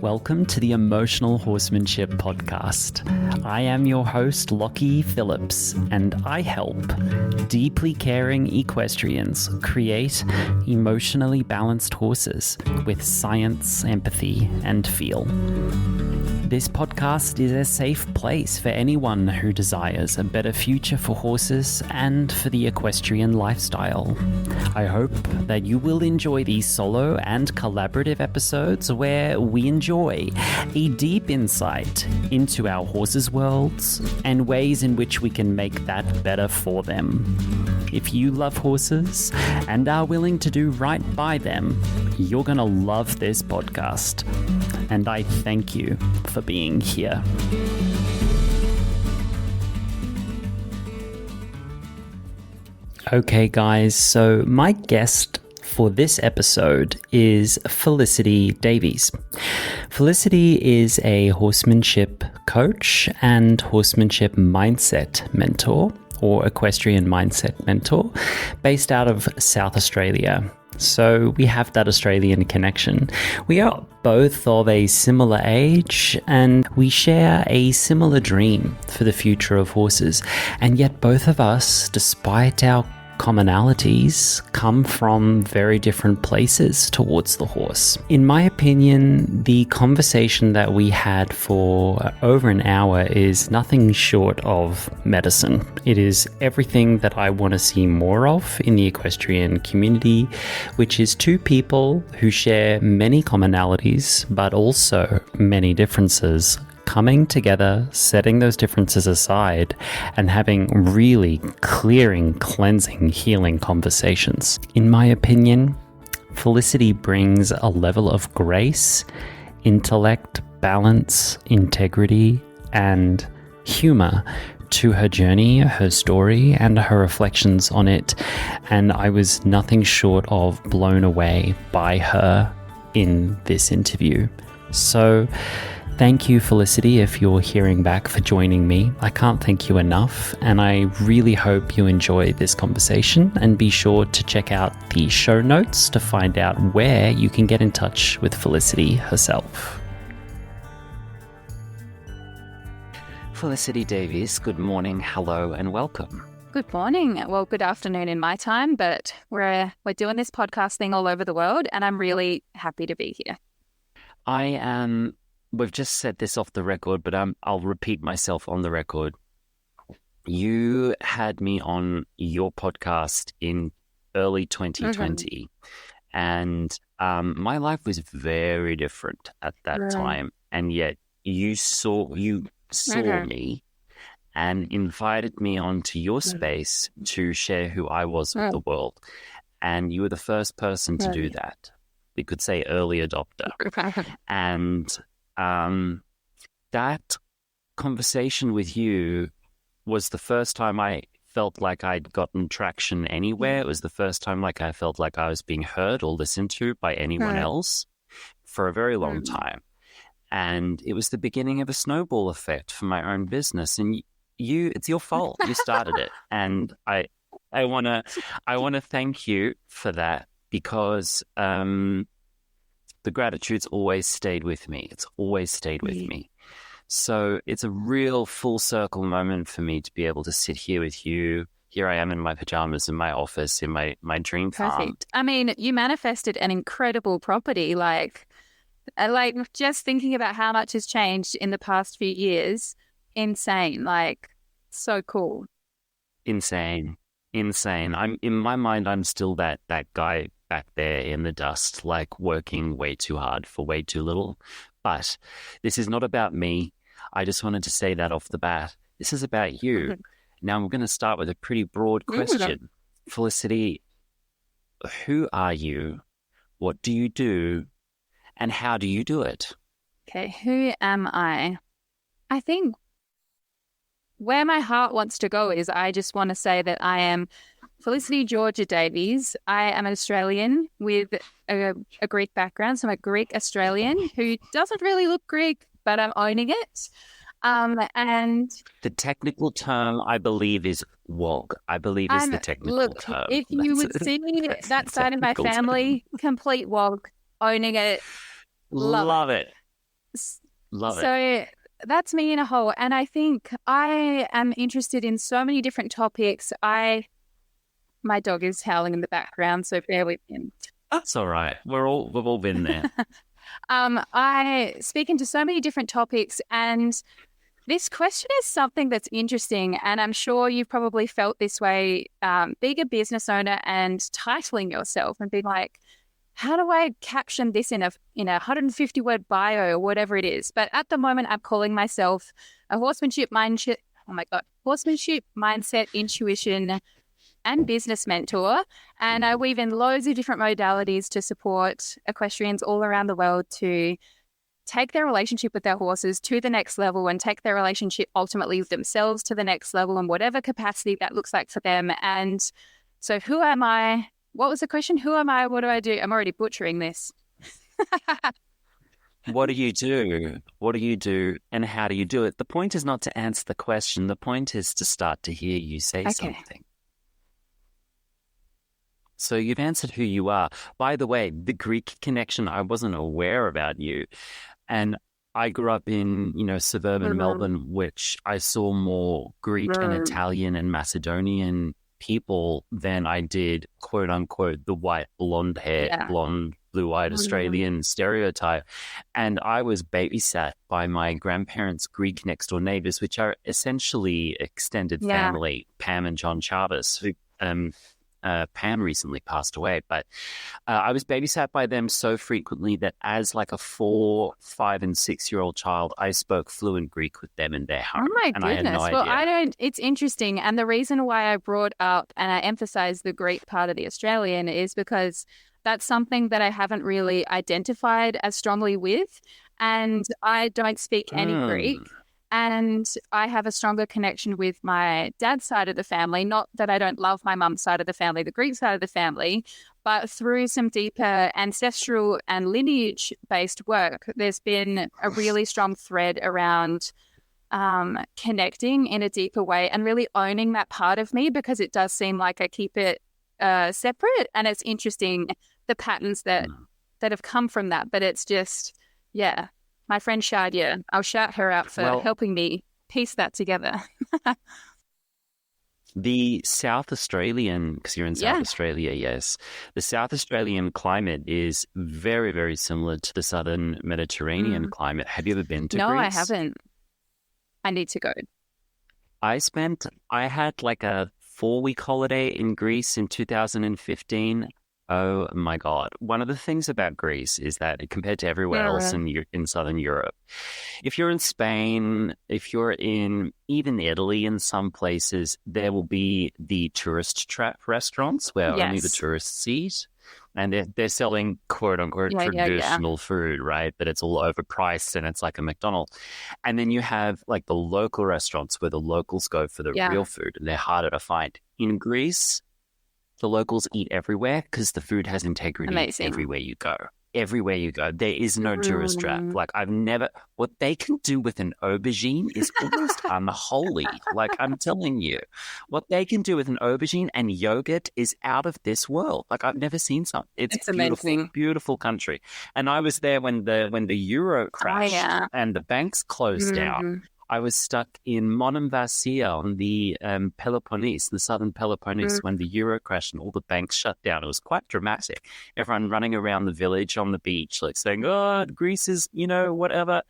Welcome to the Emotional Horsemanship Podcast. I am your host, Lockie Phillips, and I help deeply caring equestrians create emotionally balanced horses with science, empathy, and feel. This podcast is a safe place for anyone who desires a better future for horses and for the equestrian lifestyle. I hope that you will enjoy these solo and collaborative episodes where we enjoy a deep insight into our horses' worlds and ways in which we can make that better for them. If you love horses and are willing to do right by them, you're going to love this podcast. And I thank you for being here. Okay, guys, so my guest for this episode is Felicity Davies. Felicity is a horsemanship coach and horsemanship mindset mentor, or equestrian mindset mentor, based out of South Australia. So we have that Australian connection. We are both of a similar age and we share a similar dream for the future of horses. And yet both of us, despite our commonalities, come from very different places towards the horse. In my opinion, the conversation that we had for over an hour is nothing short of medicine. It is everything that I want to see more of in the equestrian community, which is two people who share many commonalities, but also many differences, coming together, setting those differences aside, and having really clearing, cleansing, healing conversations. In my opinion, Felicity brings a level of grace, intellect, balance, integrity, and humor to her journey, her story, and her reflections on it. And I was nothing short of blown away by her in this interview. So, thank you, Felicity, if you're hearing back, for joining me. I can't thank you enough, and I really hope you enjoy this conversation, and be sure to check out the show notes to find out where you can get in touch with Felicity herself. Felicity Davies, good morning, hello, and welcome. Good morning. Well, good afternoon in my time, but we're doing this podcast thing all over the world, and I'm really happy to be here. We've just said this off the record, but I'll repeat myself on the record. You had me on your podcast in early 2020, and my life was very different at that time. And yet you saw me and invited me onto your space to share who I was with the world. And you were the first person to do that. We could say early adopter. And that conversation with you was the first time I felt like I'd gotten traction anywhere. It was the first time like I felt like I was being heard or listened to by anyone else for a very long time. And it was the beginning of a snowball effect for my own business. And it's your fault. You started it. And I want to thank you for that, because the gratitude's always stayed with me. It's always stayed with me. So it's a real full circle moment for me to be able to sit here with you. Here I am in my pajamas in my office, in my dream farm. Perfect. I mean, you manifested an incredible property. Like just thinking about how much has changed in the past few years. Insane. Like, so cool. Insane. I'm in my mind, I'm still that guy back there in the dust, like working way too hard for way too little. But this is not about me. I just wanted to say that off the bat. This is about you. Now I'm going to start with a pretty broad question. Felicity, who are you? What do you do? And how do you do it? Okay, who am I? I think where my heart wants to go is I just want to say that I am Felicity Georgia Davies. I am an Australian with a Greek background, so I'm a Greek Australian who doesn't really look Greek, but I'm owning it. And The technical term, I believe, is wog. I believe is the technical look, term. if you would see That's the that side of my technical term. family, complete wog, owning it, love Love it. it. Love it. So that's me in a whole. And I think I am interested in so many different topics. My dog is howling in the background, so bear with him. That's all right. We've all been there. I speak into so many different topics, and this question is something that's interesting, and I'm sure you've probably felt this way, being a business owner and titling yourself and being like, how do I caption this in a 150-word bio or whatever it is? But at the moment, I'm calling myself a horsemanship mindset. Oh my God, horsemanship mindset, intuition, and business mentor. And I weave in loads of different modalities to support equestrians all around the world to take their relationship with their horses to the next level and take their relationship ultimately with themselves to the next level in whatever capacity that looks like for them. And so who am I? What was the question? Who am I? What do I do? I'm already butchering this. What do you do? What do you do? And how do you do it? The point is not to answer the question. The point is to start to hear you say something. So you've answered who you are. By the way, the Greek connection, I wasn't aware about you. And I grew up in, suburban Melbourne, which I saw more Greek and Italian and Macedonian people than I did, quote unquote, the white, blonde hair, blonde, blue-eyed Australian stereotype. And I was babysat by my grandparents' Greek next door neighbors, which are essentially extended family, Pam and John Chavez, who Pam recently passed away, but I was babysat by them so frequently that as like a 4, 5, and 6-year-old child, I spoke fluent Greek with them in their home. Oh my and goodness. I had no idea. It's interesting. And the reason why I brought up and I emphasize the Greek part of the Australian is because that's something that I haven't really identified as strongly with. And I don't speak any Greek. And I have a stronger connection with my dad's side of the family. Not that I don't love my mum's side of the family, the Greek side of the family, but through some deeper ancestral and lineage-based work, there's been a really strong thread around connecting in a deeper way and really owning that part of me, because it does seem like I keep it separate. And it's interesting the patterns that have come from that. But it's just, my friend Shadia, I'll shout her out for helping me piece that together. The South Australian, because you're in South Australia, yes. The South Australian climate is very, very similar to the Southern Mediterranean climate. Have you ever been to Greece? No, I haven't. I need to go. I had like a 4-week holiday in Greece in 2015. Oh my God. One of the things about Greece is that compared to everywhere else in Southern Europe, if you're in Spain, if you're in even Italy, in some places, there will be the tourist trap restaurants where only the tourists eat. And they're selling, quote unquote, traditional food, right? But it's all overpriced and it's like a McDonald's. And then you have like the local restaurants where the locals go for the real food, and they're harder to find. In Greece, the locals eat everywhere because the food has integrity everywhere you go. Everywhere you go. There is no tourist trap. Like what they can do with an aubergine is almost unholy. Like I'm telling you, what they can do with an aubergine and yogurt is out of this world. Like I've never seen something. It's beautiful, amazing. Beautiful country. And I was there when the euro crashed and the banks closed down. I was stuck in Monemvasia on the Peloponnese, the southern Peloponnese, when the euro crashed and all the banks shut down. It was quite dramatic. Everyone running around the village on the beach, like saying, "Oh, Greece is, whatever."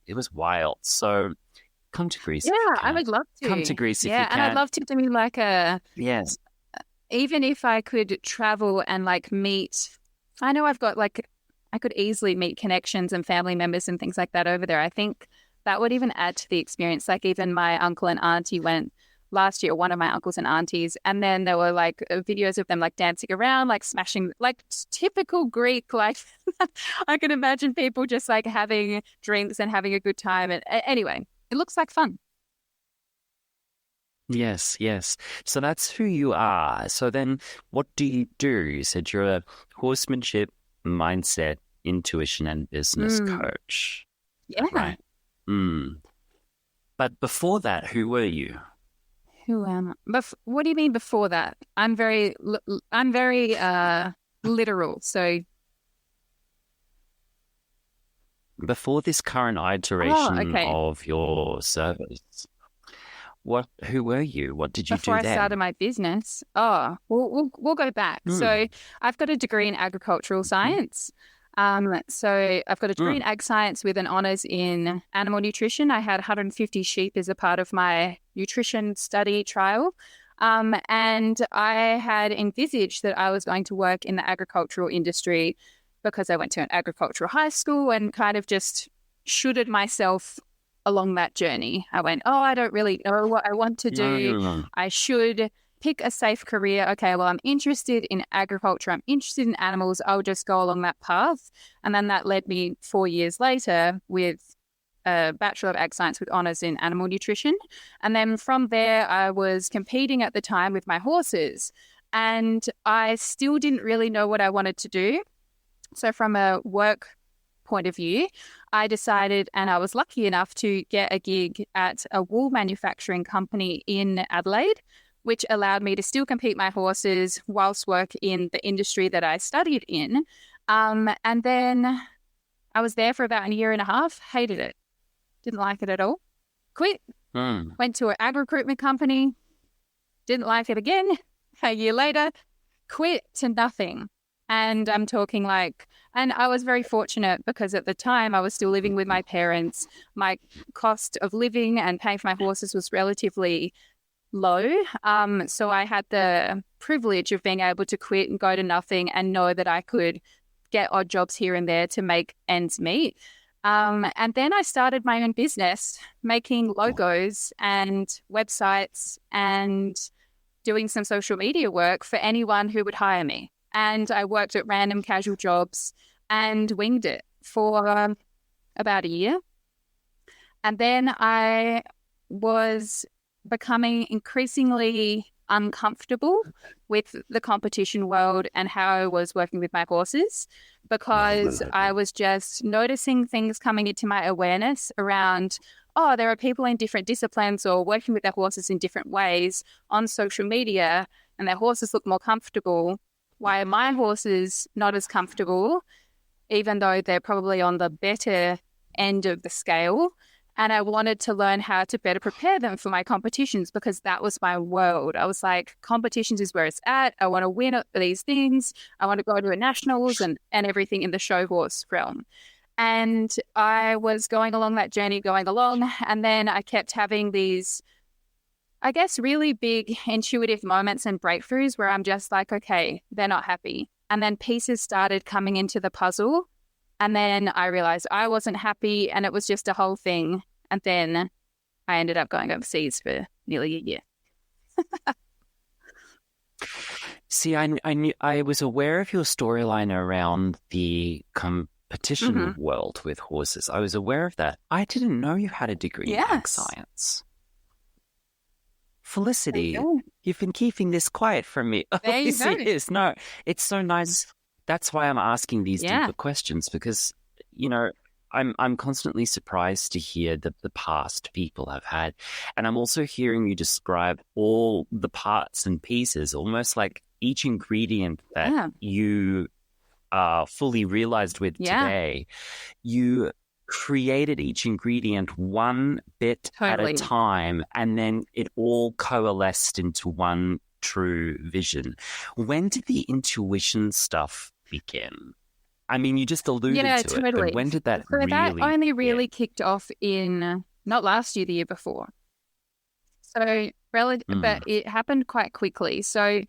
It was wild. So come to Greece. Yeah, I would love to. Come to Greece if you can. Yeah, and I'd love to do like yes. Even if I could travel and like meet, I know I've got like, I could easily meet connections and family members and things like that over there. I think that would even add to the experience. Like even my uncle and auntie went last year, one of my uncles and aunties, and then there were like videos of them like dancing around, like smashing, like typical Greek, like I can imagine people just like having drinks and having a good time. And anyway, it looks like fun. Yes. So that's who you are. So then what do? You said you're a horsemanship, mindset, intuition, and business coach. Yeah. Right. But before that, who were you? Who am I? What do you mean before that? I'm very literal. So, Before this current iteration of your service, who were you? What did you before do I then? started my business, we'll go back. So, I've got a degree in agricultural science. So I've got a degree in ag science with an honours in animal nutrition. I had 150 sheep as a part of my nutrition study trial. And I had envisaged that I was going to work in the agricultural industry because I went to an agricultural high school and kind of just shooted myself along that journey. I went, I don't really know what I want to do. No. I should pick a safe career. Okay, well, I'm interested in agriculture. I'm interested in animals. I'll just go along that path. And then that led me 4 years later with a Bachelor of Ag Science with honours in animal nutrition. And then from there, I was competing at the time with my horses. And I still didn't really know what I wanted to do. So from a work point of view, I decided, and I was lucky enough to get a gig at a wool manufacturing company in Adelaide, which allowed me to still compete my horses whilst work in the industry that I studied in. And then I was there for about a year and a half, hated it, didn't like it at all, quit, went to an ag recruitment company, didn't like it again, a year later, quit to nothing. And I'm talking and I was very fortunate because at the time I was still living with my parents. My cost of living and paying for my horses was relatively low. So I had the privilege of being able to quit and go to nothing and know that I could get odd jobs here and there to make ends meet. And then I started my own business, making logos and websites and doing some social media work for anyone who would hire me. And I worked at random casual jobs and winged it for about a year. And then I was becoming increasingly uncomfortable with the competition world and how I was working with my horses because I was just noticing things coming into my awareness around, there are people in different disciplines or working with their horses in different ways on social media and their horses look more comfortable. Why are my horses not as comfortable, even though they're probably on the better end of the scale? And I wanted to learn how to better prepare them for my competitions because that was my world. I was like, competitions is where it's at. I want to win at these things. I want to go to a nationals and everything in the show horse realm. And I was going along that journey, and then I kept having these, I guess, really big intuitive moments and breakthroughs where I'm just like, okay, they're not happy. And then pieces started coming into the puzzle. And then I realized I wasn't happy and it was just a whole thing. And then I ended up going overseas for nearly a year. See, I was aware of your storyline around the competition world with horses. I was aware of that. I didn't know you had a degree in ag science. Felicity, you've been keeping this quiet from me. There you go. No, it's so nice. That's why I'm asking these deeper questions because, I'm constantly surprised to hear the past people have had. And I'm also hearing you describe all the parts and pieces, almost like each ingredient that you are fully realized with today. You created each ingredient one bit at a time, and then it all coalesced into one true vision. When did the intuition stuff begin? I mean, you just alluded to it, but when did that that only really kicked off in, not last year, the year before. So, but it happened quite quickly. So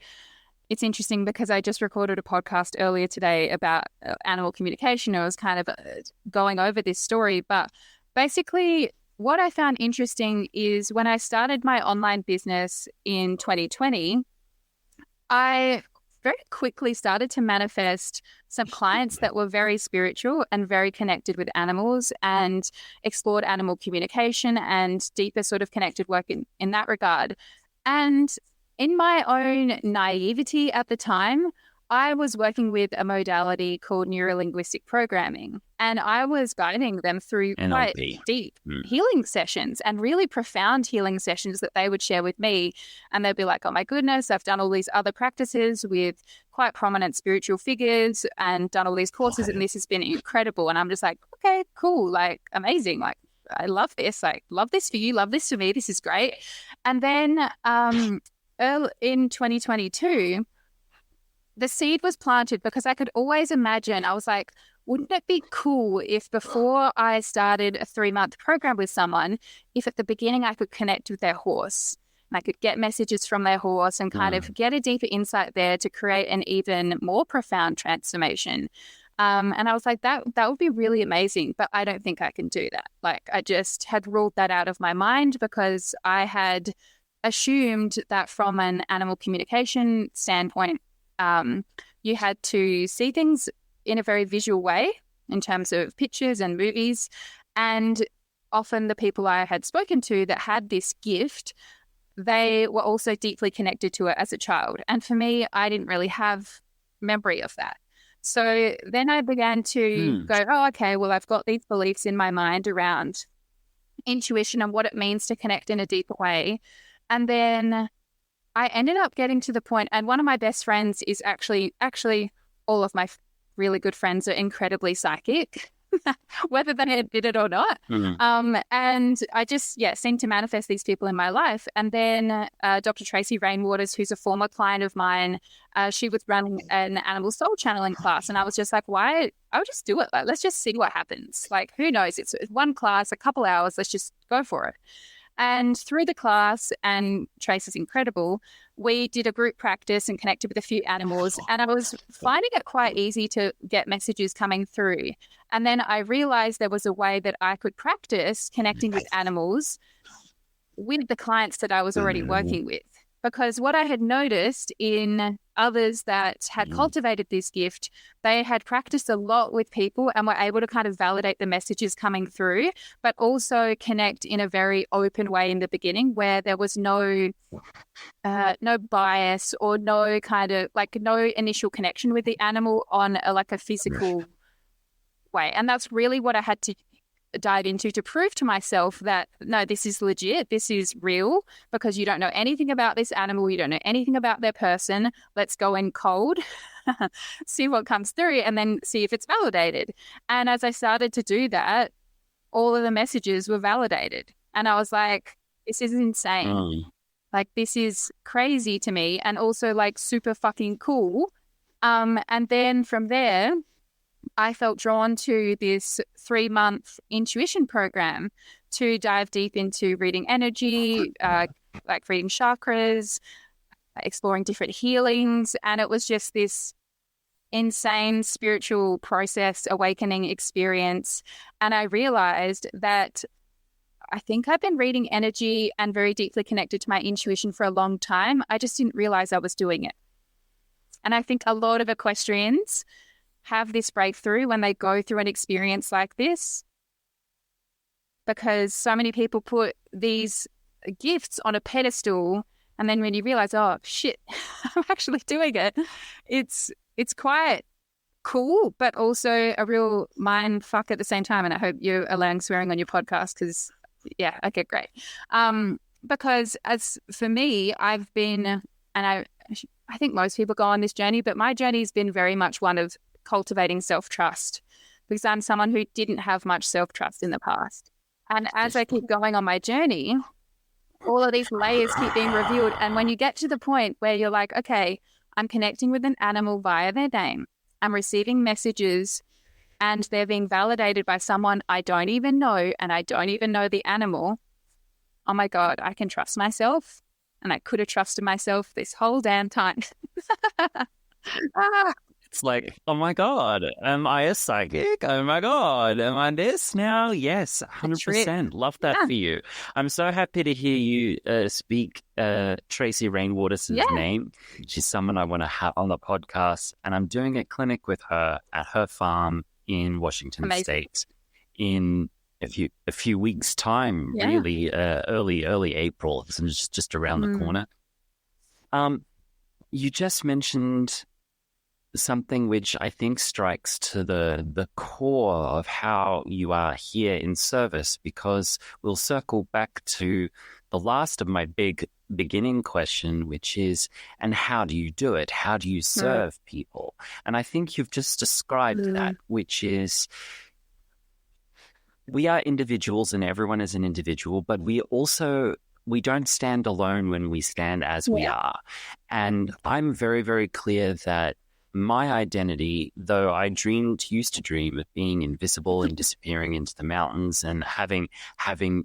it's interesting because I just recorded a podcast earlier today about animal communication. I was kind of going over this story, but basically what I found interesting is when I started my online business in 2020, I very quickly started to manifest some clients that were very spiritual and very connected with animals and explored animal communication and deeper sort of connected work in that regard. And in my own naivety at the time, I was working with a modality called neurolinguistic programming, and I was guiding them through quite deep healing sessions and really profound healing sessions that they would share with me. And they'd be like, oh my goodness, I've done all these other practices with quite prominent spiritual figures and done all these courses, and this has been incredible. And I'm just like, okay, cool, like amazing, like I love this, like love this for you, love this for me, this is great. And then early in 2022, the seed was planted because I could always imagine, I was like, wouldn't it be cool if before I started a 3-month program with someone, if at the beginning I could connect with their horse and I could get messages from their horse and kind of get a deeper insight there to create an even more profound transformation. And I was like, that would be really amazing, but I don't think I can do that. Like I just had ruled that out of my mind because I had assumed that from an animal communication standpoint, you had to see things in a very visual way in terms of pictures and movies. And often the people I had spoken to that had this gift, they were also deeply connected to it as a child. And for me, I didn't really have memory of that. So then I began to go, oh, okay, well, I've got these beliefs in my mind around intuition and what it means to connect in a deeper way. And then I ended up getting to the point, and one of my best friends is actually all of my really good friends are incredibly psychic, whether they admit it or not. And I just, seemed to manifest these people in my life. And then Dr. Tracy Rainwaters, who's a former client of mine, she was running an animal soul channeling class. And I was just like, why? I would just do it. Like, let's just see what happens. Like, who knows? It's one class, a couple hours. Let's just go for it. And through the class, and Trace is incredible, we did a group practice and connected with a few animals. And I was finding it quite easy to get messages coming through. And then I realized there was a way that I could practice connecting with animals with the clients that I was already working with. Because what I had noticed in others that had cultivated this gift, they had practiced a lot with people and were able to kind of validate the messages coming through, but also connect in a very open way in the beginning where there was no bias or no kind of like no initial connection with the animal on a physical way. And that's really what I had to dive into to prove to myself that, no, this is legit, this is real, because you don't know anything about this animal, you don't know anything about their person. Let's go in cold, see what comes through, and then see if it's validated. And as I started to do that, all of the messages were validated. And I was like, this is insane. Like, this is crazy to me, and also like super fucking cool. And then from there, I felt drawn to this 3-month intuition program to dive deep into reading energy, like reading chakras, exploring different healings. And it was just this insane spiritual process, awakening experience. And I realized that I think I've been reading energy and very deeply connected to my intuition for a long time. I just didn't realize I was doing it. And I think a lot of equestrians have this breakthrough when they go through an experience like this, because so many people put these gifts on a pedestal, and then when you realize, oh shit, I'm actually doing it, it's quite cool, but also a real mind fuck at the same time. And I hope you're allowing swearing on your podcast, because okay, great. Because as for me, I've been, and I think most people go on this journey, but my journey has been very much one of cultivating self-trust, because I'm someone who didn't have much self-trust in the past. And as I keep going on my journey, all of these layers keep being revealed. And when you get to the point where you're like, okay, I'm connecting with an animal via their name, I'm receiving messages, and they're being validated by someone I don't even know, and I don't even know the animal, oh my God, I can trust myself. And I could have trusted myself this whole damn time. It's like, oh my God, am I a psychic? Oh my God, am I this now? Yes, 100%. Love that for you. I'm so happy to hear you speak Tracy Rainwaters' name. She's someone I want to have on the podcast, and I'm doing a clinic with her at her farm in Washington State in a few weeks' time, really early April. It's just around the corner. You just mentioned something which I think strikes to the core of how you are here in service, because we'll circle back to the last of my big beginning question, which is, and how do you do it? How do you serve people? And I think you've just described that, which is, we are individuals and everyone is an individual, but we don't stand alone when we stand as we are. And I'm very, very clear that my identity, though I used to dream of being invisible and disappearing into the mountains and having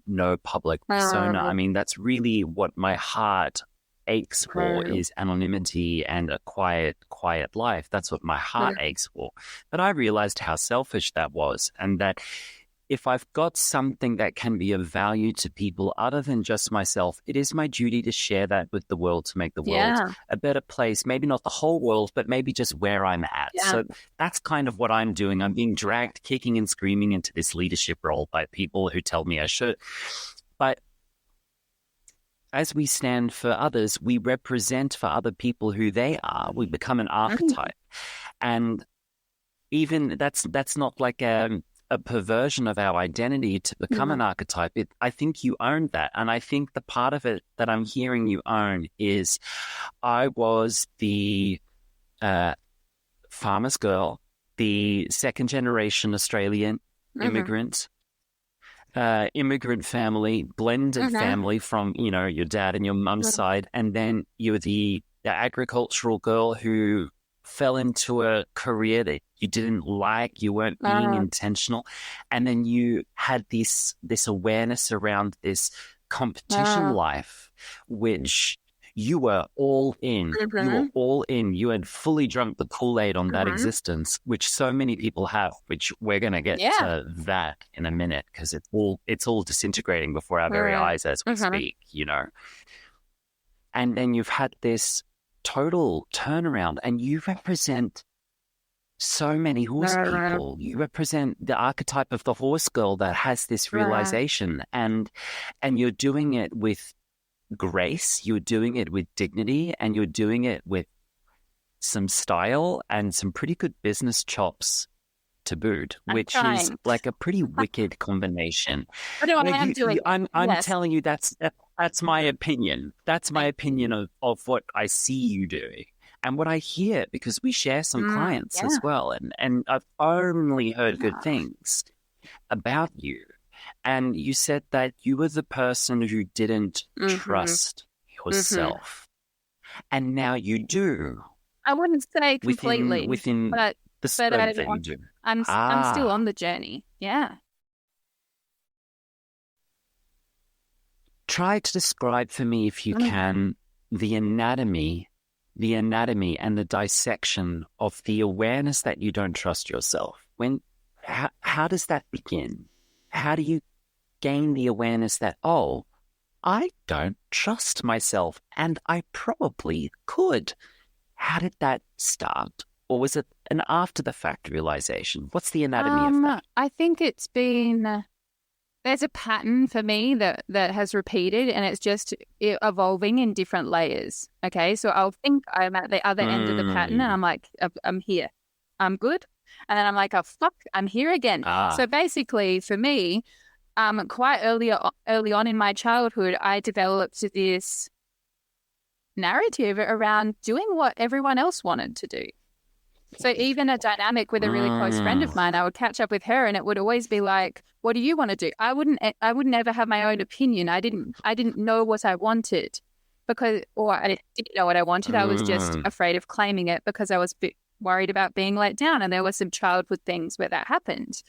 no public persona. I mean, that's really what my heart aches for, is anonymity and a quiet life. That's what my heart aches for. But I realized how selfish that was, and that if I've got something that can be of value to people other than just myself, it is my duty to share that with the world, to make the world a better place. Maybe not the whole world, but maybe just where I'm at. So that's kind of what I'm doing. I'm being dragged kicking and screaming into this leadership role by people who tell me I should. But as we stand for others, we represent for other people who they are. We become an archetype. And even that's not like a perversion of our identity to become an archetype. I think you own that. And I think the part of it that I'm hearing you own is, I was the farmer's girl, the second generation Australian immigrant family, blended family from, your dad and your mum's side. And then you were the agricultural girl who fell into a career that you didn't like, you weren't being intentional. And then you had this awareness around this competition life, which you were all in. You were all in. You had fully drunk the Kool-Aid on that existence, which so many people have, which we're going to get to that in a minute, because it's all disintegrating before our very eyes as we speak, And then you've had this total turnaround, and you represent so many horse people. You represent the archetype of the horse girl that has this realization, and you're doing it with grace, you're doing it with dignity, and you're doing it with some style and some pretty good business chops to boot, which is like a pretty wicked combination. I'm telling you, that's my opinion. That's my opinion of what I see you doing and what I hear, because we share some clients as well. And I've only heard good things about you. And you said that you were the person who didn't trust yourself. And now you do. I wouldn't say completely. Within but the scope that you do. I'm still on the journey. Yeah. Try to describe for me, if you can, the anatomy and the dissection of the awareness that you don't trust yourself. How does that begin? How do you gain the awareness that, I don't trust myself and I probably could? How did that start? Or was it an after-the-fact realization? What's the anatomy of that? I think it's been... There's a pattern for me that has repeated, and it's just evolving in different layers. Okay, so I'll think I'm at the other end of the pattern, and I'm like, I'm here. I'm good. And then I'm like, oh, fuck, I'm here again. So basically, for me, quite early on in my childhood, I developed this narrative around doing what everyone else wanted to do. So even a dynamic with a really close friend of mine, I would catch up with her and it would always be like, what do you want to do? I wouldn't ever have my own opinion. I didn't know what I wanted I didn't know what I wanted. I was just afraid of claiming it because I was a bit worried about being let down. And there were some childhood things where that happened.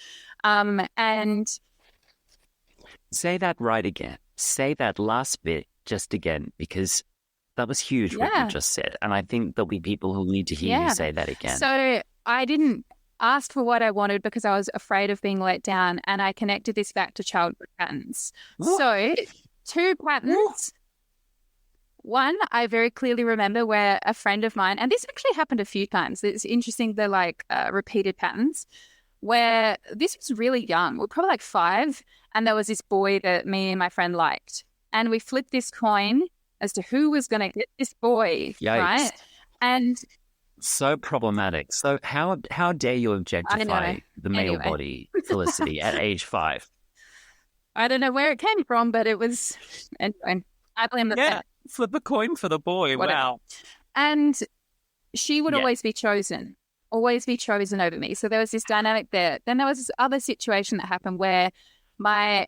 And say that right again. Say that last bit just again, because that was huge what you just said. And I think there'll be people who need to hear you say that again. So I didn't ask for what I wanted because I was afraid of being let down. And I connected this back to childhood patterns. What? So 2 patterns. One, I very clearly remember where a friend of mine, and this actually happened a few times. It's interesting, they're like repeated patterns, where this was really young. We were probably like 5. And there was this boy that me and my friend liked. And we flipped this coin as to who was going to get this boy, right? And So problematic. So how dare you I objectify know. the male Anyway, body, Felicity, at age 5? I don't know where it came from, but it was, and I blame the Yeah, parent, flip a coin for the boy. whatever. Wow. And she would Yeah. always be chosen over me. So there was this dynamic there. Then there was this other situation that happened where my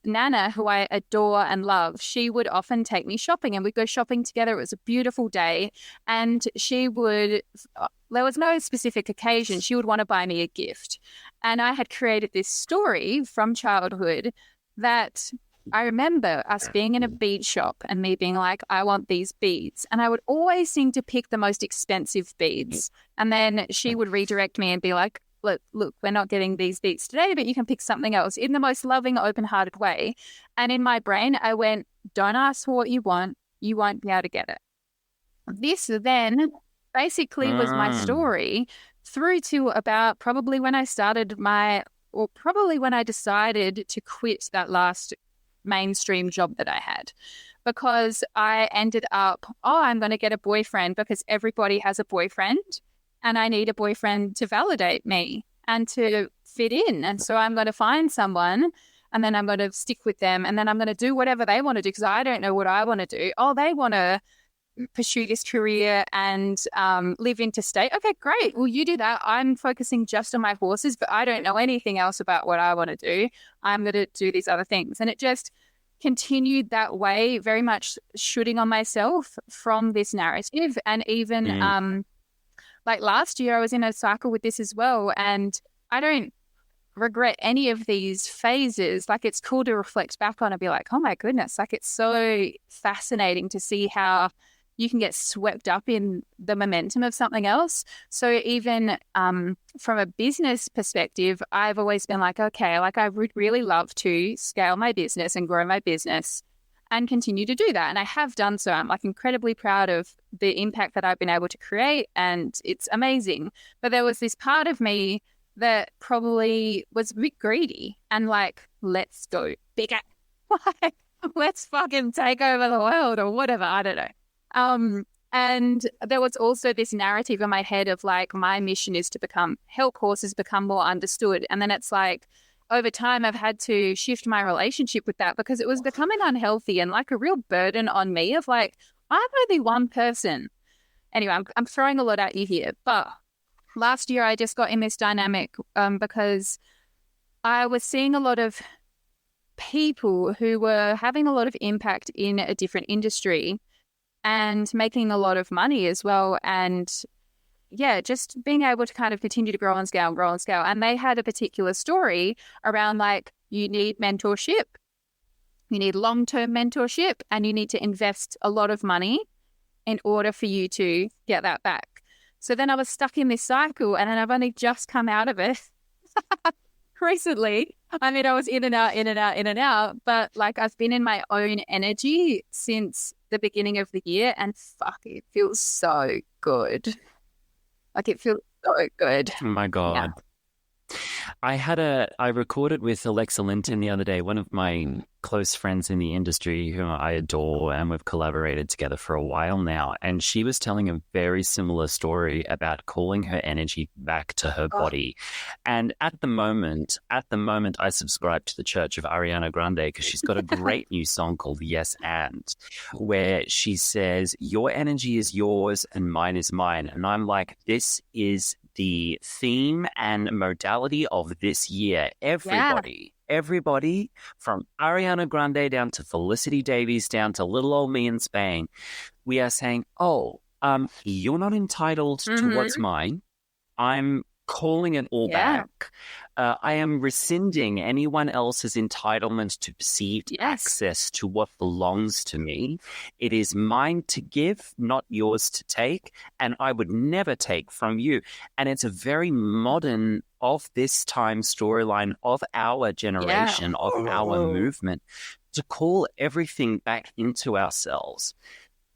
Nana, who I adore and love, she would often take me shopping and we'd go shopping together. It was a beautiful day. And there was no specific occasion. She would want to buy me a gift. And I had created this story from childhood that I remember us being in a bead shop and me being like, I want these beads. And I would always seem to pick the most expensive beads. And then she would redirect me and be like, look, we're not getting these beats today, but you can pick something else, in the most loving, open-hearted way. And in my brain, I went, don't ask for what you want. You won't be able to get it. This then basically was my story through to about probably when I decided to quit that last mainstream job that I had. Because I ended up, I'm going to get a boyfriend because everybody has a boyfriend. And I need a boyfriend to validate me and to fit in. And so I'm going to find someone and then I'm going to stick with them and then I'm going to do whatever they want to do because I don't know what I want to do. Oh, they want to pursue this career and live interstate. Okay, great. Well, you do that. I'm focusing just on my horses, but I don't know anything else about what I want to do. I'm going to do these other things. And it just continued that way, very much shooting on myself from this narrative. And even like last year, I was in a cycle with this as well. And I don't regret any of these phases. Like, it's cool to reflect back on and be like, oh my goodness, like it's so fascinating to see how you can get swept up in the momentum of something else. So even from a business perspective, I've always been like, okay, like I would really love to scale my business and grow my business and continue to do that. And I have done so. I'm like incredibly proud of the impact that I've been able to create and it's amazing. But there was this part of me that probably was a bit greedy and like, let's go bigger. Like, let's fucking take over the world or whatever. I don't know. And there was also this narrative in my head of like, my mission is to help horses become more understood. And then it's like, over time, I've had to shift my relationship with that because it was becoming unhealthy and like a real burden on me of like, I'm only one person. Anyway, I'm throwing a lot at you here. But last year, I just got in this dynamic because I was seeing a lot of people who were having a lot of impact in a different industry and making a lot of money as well. And yeah, just being able to kind of continue to grow and scale. And they had a particular story around like, you need mentorship, you need long-term mentorship, and you need to invest a lot of money in order for you to get that back. So then I was stuck in this cycle and then I've only just come out of it recently. I mean, I was in and out, but like I've been in my own energy since the beginning of the year and fuck, it feels so good. Like it feels so good. Oh my God. Yeah. I recorded with Alexa Linton the other day, one of my close friends in the industry whom I adore, and we've collaborated together for a while now. And she was telling a very similar story about calling her energy back to her body. And at the moment, I subscribe to the Church of Ariana Grande because she's got a great new song called Yes And, where she says, your energy is yours and mine is mine. And I'm like, this is the theme and modality of this year. Everybody from Ariana Grande down to Felicity Davies down to little old me in Spain, we are saying, you're not entitled to what's mine. I'm calling it all back. I am rescinding anyone else's entitlement to perceived access to what belongs to me. It is mine to give, not yours to take, and I would never take from you. And it's a very modern, of this time storyline of our generation, of our movement, to call everything back into ourselves.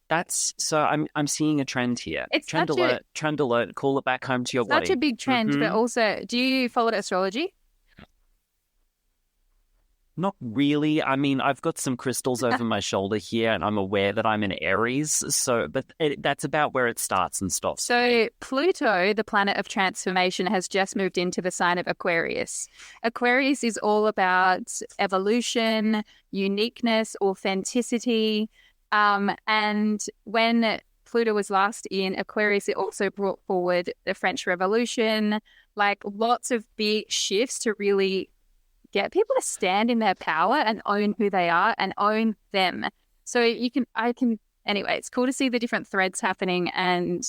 That's so. I'm seeing a trend here. It's trend alert. Call it back home to your body. Such a big trend, but also, do you follow astrology? Not really. I mean, I've got some crystals over my shoulder here, and I'm aware that I'm in Aries. So, but that's about where it starts and stops. So Pluto, the planet of transformation, has just moved into the sign of Aquarius. Aquarius is all about evolution, uniqueness, authenticity. And when Pluto was last in Aquarius, it also brought forward the French Revolution, like lots of big shifts to really get people to stand in their power and own who they are and own them. So anyway, it's cool to see the different threads happening and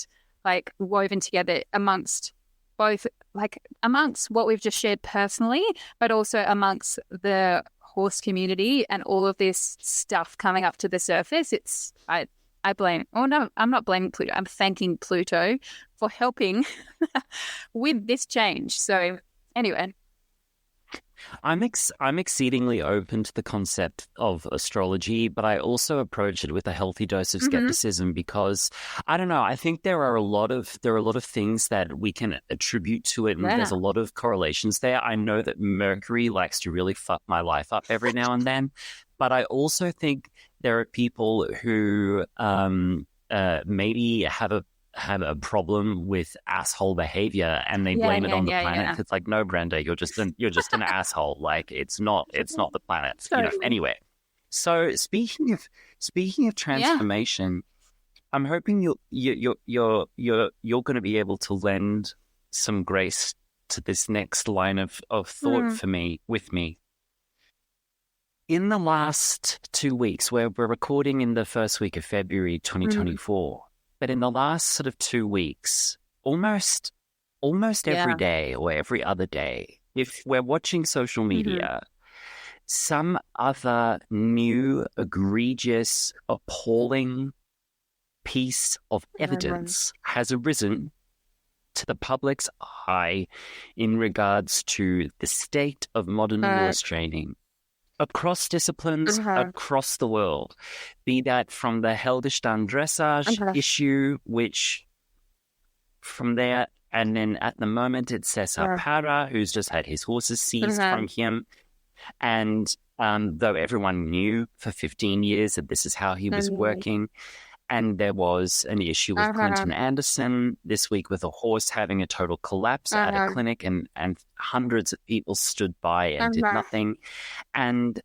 like woven together amongst what we've just shared personally, but also amongst the horse community and all of this stuff coming up to the surface. I'm not blaming Pluto. I'm thanking Pluto for helping with this change. So anyway. I'm exceedingly open to the concept of astrology, but I also approach it with a healthy dose of skepticism because I don't know. I think there are a lot of things that we can attribute to it, and there's a lot of correlations there. I know that Mercury likes to really fuck my life up every now and then, but I also think there are people who maybe have a problem with asshole behavior and they blame it on the planet. Yeah. It's like, no, Brenda, you're just an asshole. Like it's not the planet. Totally. Anyway. So speaking of transformation, I'm hoping you're going to be able to lend some grace to this next line of thought with me. In the last 2 weeks, where we're recording in the first week of February 2024. But in the last sort of 2 weeks, almost every day or every other day, if we're watching social media, some other new, egregious, appalling piece of evidence has arisen to the public's eye in regards to the state of modern horse training. Across disciplines, across the world, be that from the Heldestern dressage issue, which from there, and then at the moment it's Cesar Para, who's just had his horses seized from him. And though everyone knew for 15 years that this is how he was working, and there was an issue with Clinton Anderson this week with a horse having a total collapse at a clinic, and hundreds of people stood by and did nothing. And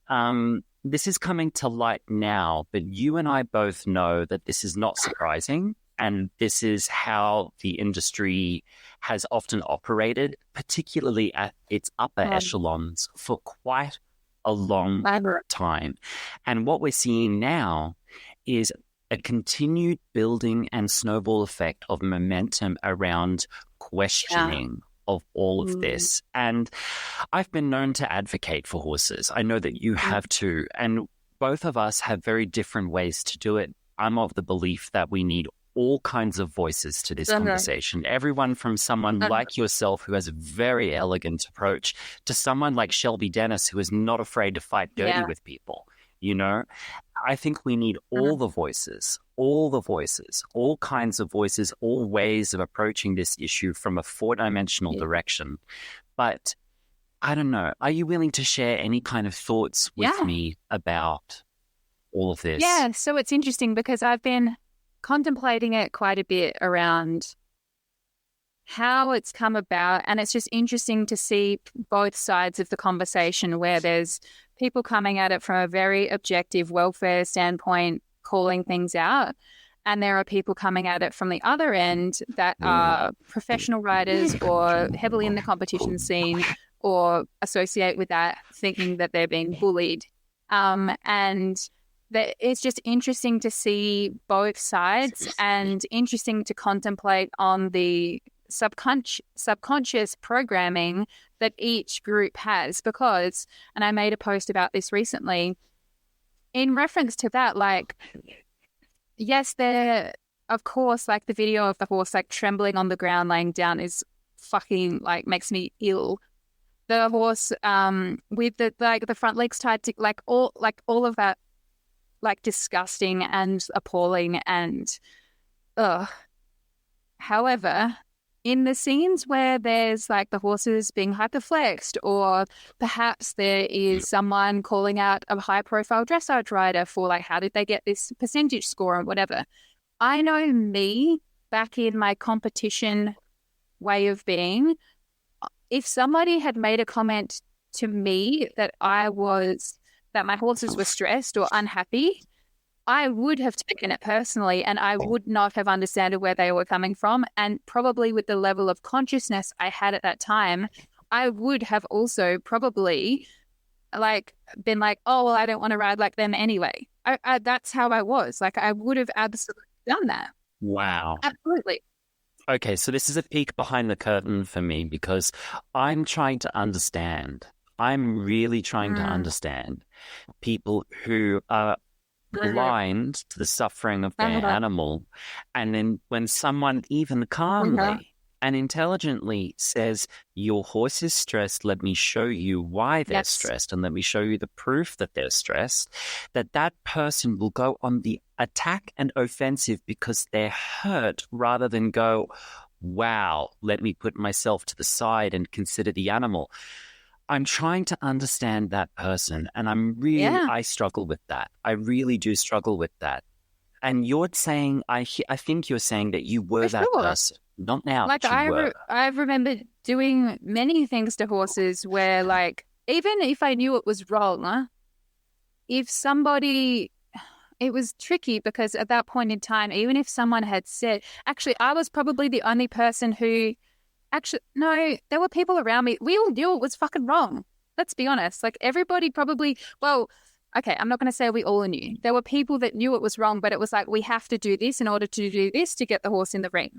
this is coming to light now, but you and I both know that this is not surprising, and this is how the industry has often operated, particularly at its upper echelons, for quite a long time. And what we're seeing now is a continued building and snowball effect of momentum around questioning of all of this. And I've been known to advocate for horses. I know that you have too. And both of us have very different ways to do it. I'm of the belief that we need all kinds of voices to this conversation. Everyone from someone like yourself who has a very elegant approach to someone like Shelby Dennis who is not afraid to fight dirty with people. You know, I think we need all the voices, all kinds of voices, all ways of approaching this issue from a four-dimensional direction. But I don't know. Are you willing to share any kind of thoughts with me about all of this? Yeah, so it's interesting because I've been contemplating it quite a bit around how it's come about. And it's just interesting to see both sides of the conversation where there's people coming at it from a very objective welfare standpoint, calling things out. And there are people coming at it from the other end that are professional riders or heavily in the competition scene or associate with that, thinking that they're being bullied. And that it's just interesting to see both sides and interesting to contemplate on the subconscious programming that each group has, because, and I made a post about this recently, in reference to that, like, yes, there, of course, like the video of the horse like trembling on the ground, laying down is fucking like makes me ill. The horse with the front legs tied to all of that, like disgusting and appalling and ugh. However, in the scenes where there's like the horses being hyperflexed, or perhaps there is someone calling out a high profile dressage rider for like, how did they get this percentage score and whatever. I know me back in my competition way of being, if somebody had made a comment to me that that my horses were stressed or unhappy, I would have taken it personally, and I would not have understood where they were coming from. And probably with the level of consciousness I had at that time, I would have also probably like been like, oh, well, I don't want to ride like them anyway. That's how I was. Like, I would have absolutely done that. Wow. Absolutely. Okay, so this is a peek behind the curtain for me, because I'm trying to understand. I'm really trying to understand people who are blind to the suffering of their animal. And then when someone even calmly and intelligently says, your horse is stressed, let me show you why they're stressed, and let me show you the proof that they're stressed, that person will go on the attack and offensive because they're hurt, rather than go, wow, let me put myself to the side and consider the animal. I'm trying to understand that person, and I struggle with that. I really do struggle with that. And you're saying, I think you're saying that you were that person, not now. Like, I remember doing many things to horses where, like, even if I knew it was wrong, if somebody, it was tricky, because at that point in time, even if someone had said, actually, I was probably the only person who. Actually, no, there were people around me. We all knew it was fucking wrong. Let's be honest. Like, everybody probably, well, okay, I'm not going to say we all knew. There were people that knew it was wrong, but it was like, we have to do this in order to do this to get the horse in the ring.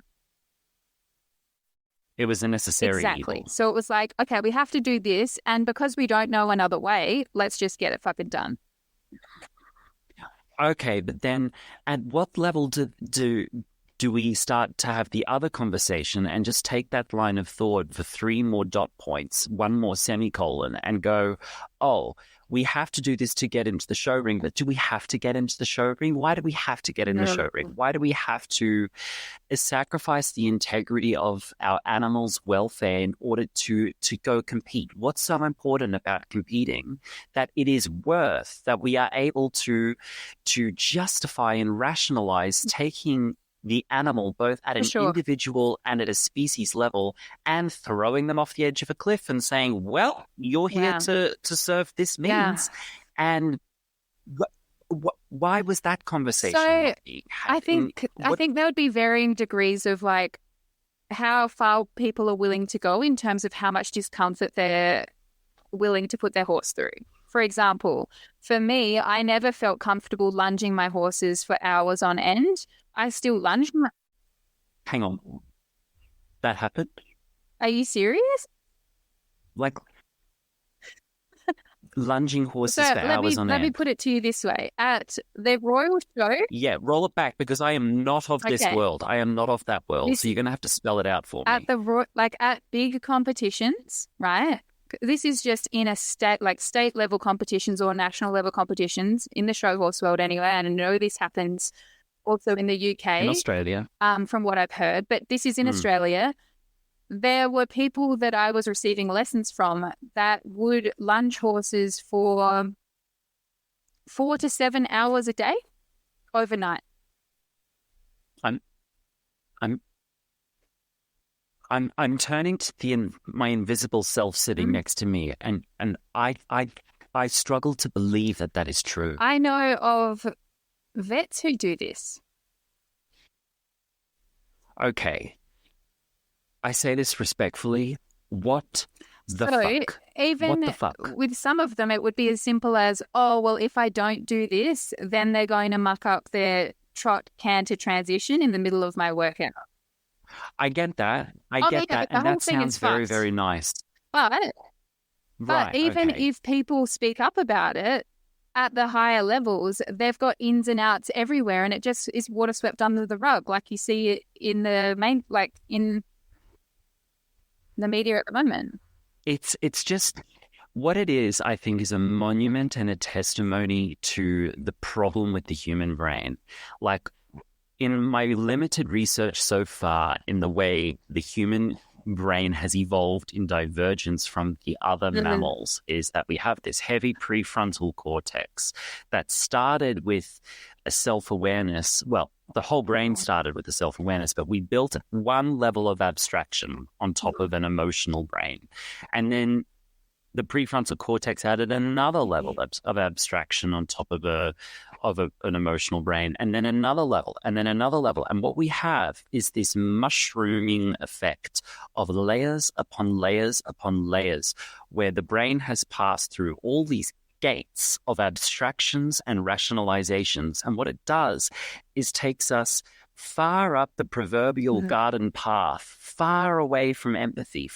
It was a necessary Exactly. evil. So it was like, okay, we have to do this, and because we don't know another way, let's just get it fucking done. Okay, but then at what level do we start to have the other conversation and just take that line of thought for 3 more dot points, 1 more semicolon, and go, oh, we have to do this to get into the show ring, but do we have to get into the show ring? Why do we have to get in the show ring? Why do we have to sacrifice the integrity of our animals' welfare in order to go compete? What's so important about competing that it is worth that we are able to justify and rationalize taking the animal both at an individual and at a species level and throwing them off the edge of a cliff and saying, well, you're here to serve this means. And why was that conversation? So I think there would be varying degrees of like how far people are willing to go in terms of how much discomfort they're willing to put their horse through. For example, for me, I never felt comfortable lunging my horses for hours on end. I still lunge. Hang on. That happened? Are you serious? Like lunging horses for hours on end. Let me put it to you this way. At the Royal Show... Yeah, roll it back, because I am not of this world. I am not of that world. So you're going to have to spell it out for me. At big competitions, right? This is just in a state level competitions or national level competitions in the show horse world anyway. And I know this happens also in the UK. In Australia. From what I've heard. But this is in Australia. There were people that I was receiving lessons from that would lunge horses for 4 to 7 hours a day overnight. I'm turning to my invisible self sitting next to me, and I struggle to believe that is true. I know of vets who do this. Okay. I say this respectfully. What the fuck? Even what the fuck? With some of them, it would be as simple as, oh, well, if I don't do this, then they're going to muck up their trot canter transition in the middle of my workout. I get that. I get that. And that sounds very, very nice. But even if people speak up about it, at the higher levels, they've got ins and outs everywhere, and it just is water swept under the rug, like you see it in the main, like in the media at the moment. It's just what it is. I think is a monument and a testimony to the problem with the human brain. Like, in my limited research so far in the way the human brain has evolved in divergence from the other mammals is that we have this heavy prefrontal cortex that started with a self-awareness. Well, the whole brain started with a self-awareness, but we built one level of abstraction on top of an emotional brain. And then the prefrontal cortex added another level of abstraction on top of an emotional brain, and then another level, and then another level. And what we have is this mushrooming effect of layers upon layers upon layers, where the brain has passed through all these gates of abstractions and rationalizations. And what it does is takes us far up the proverbial garden path, far away from empathy,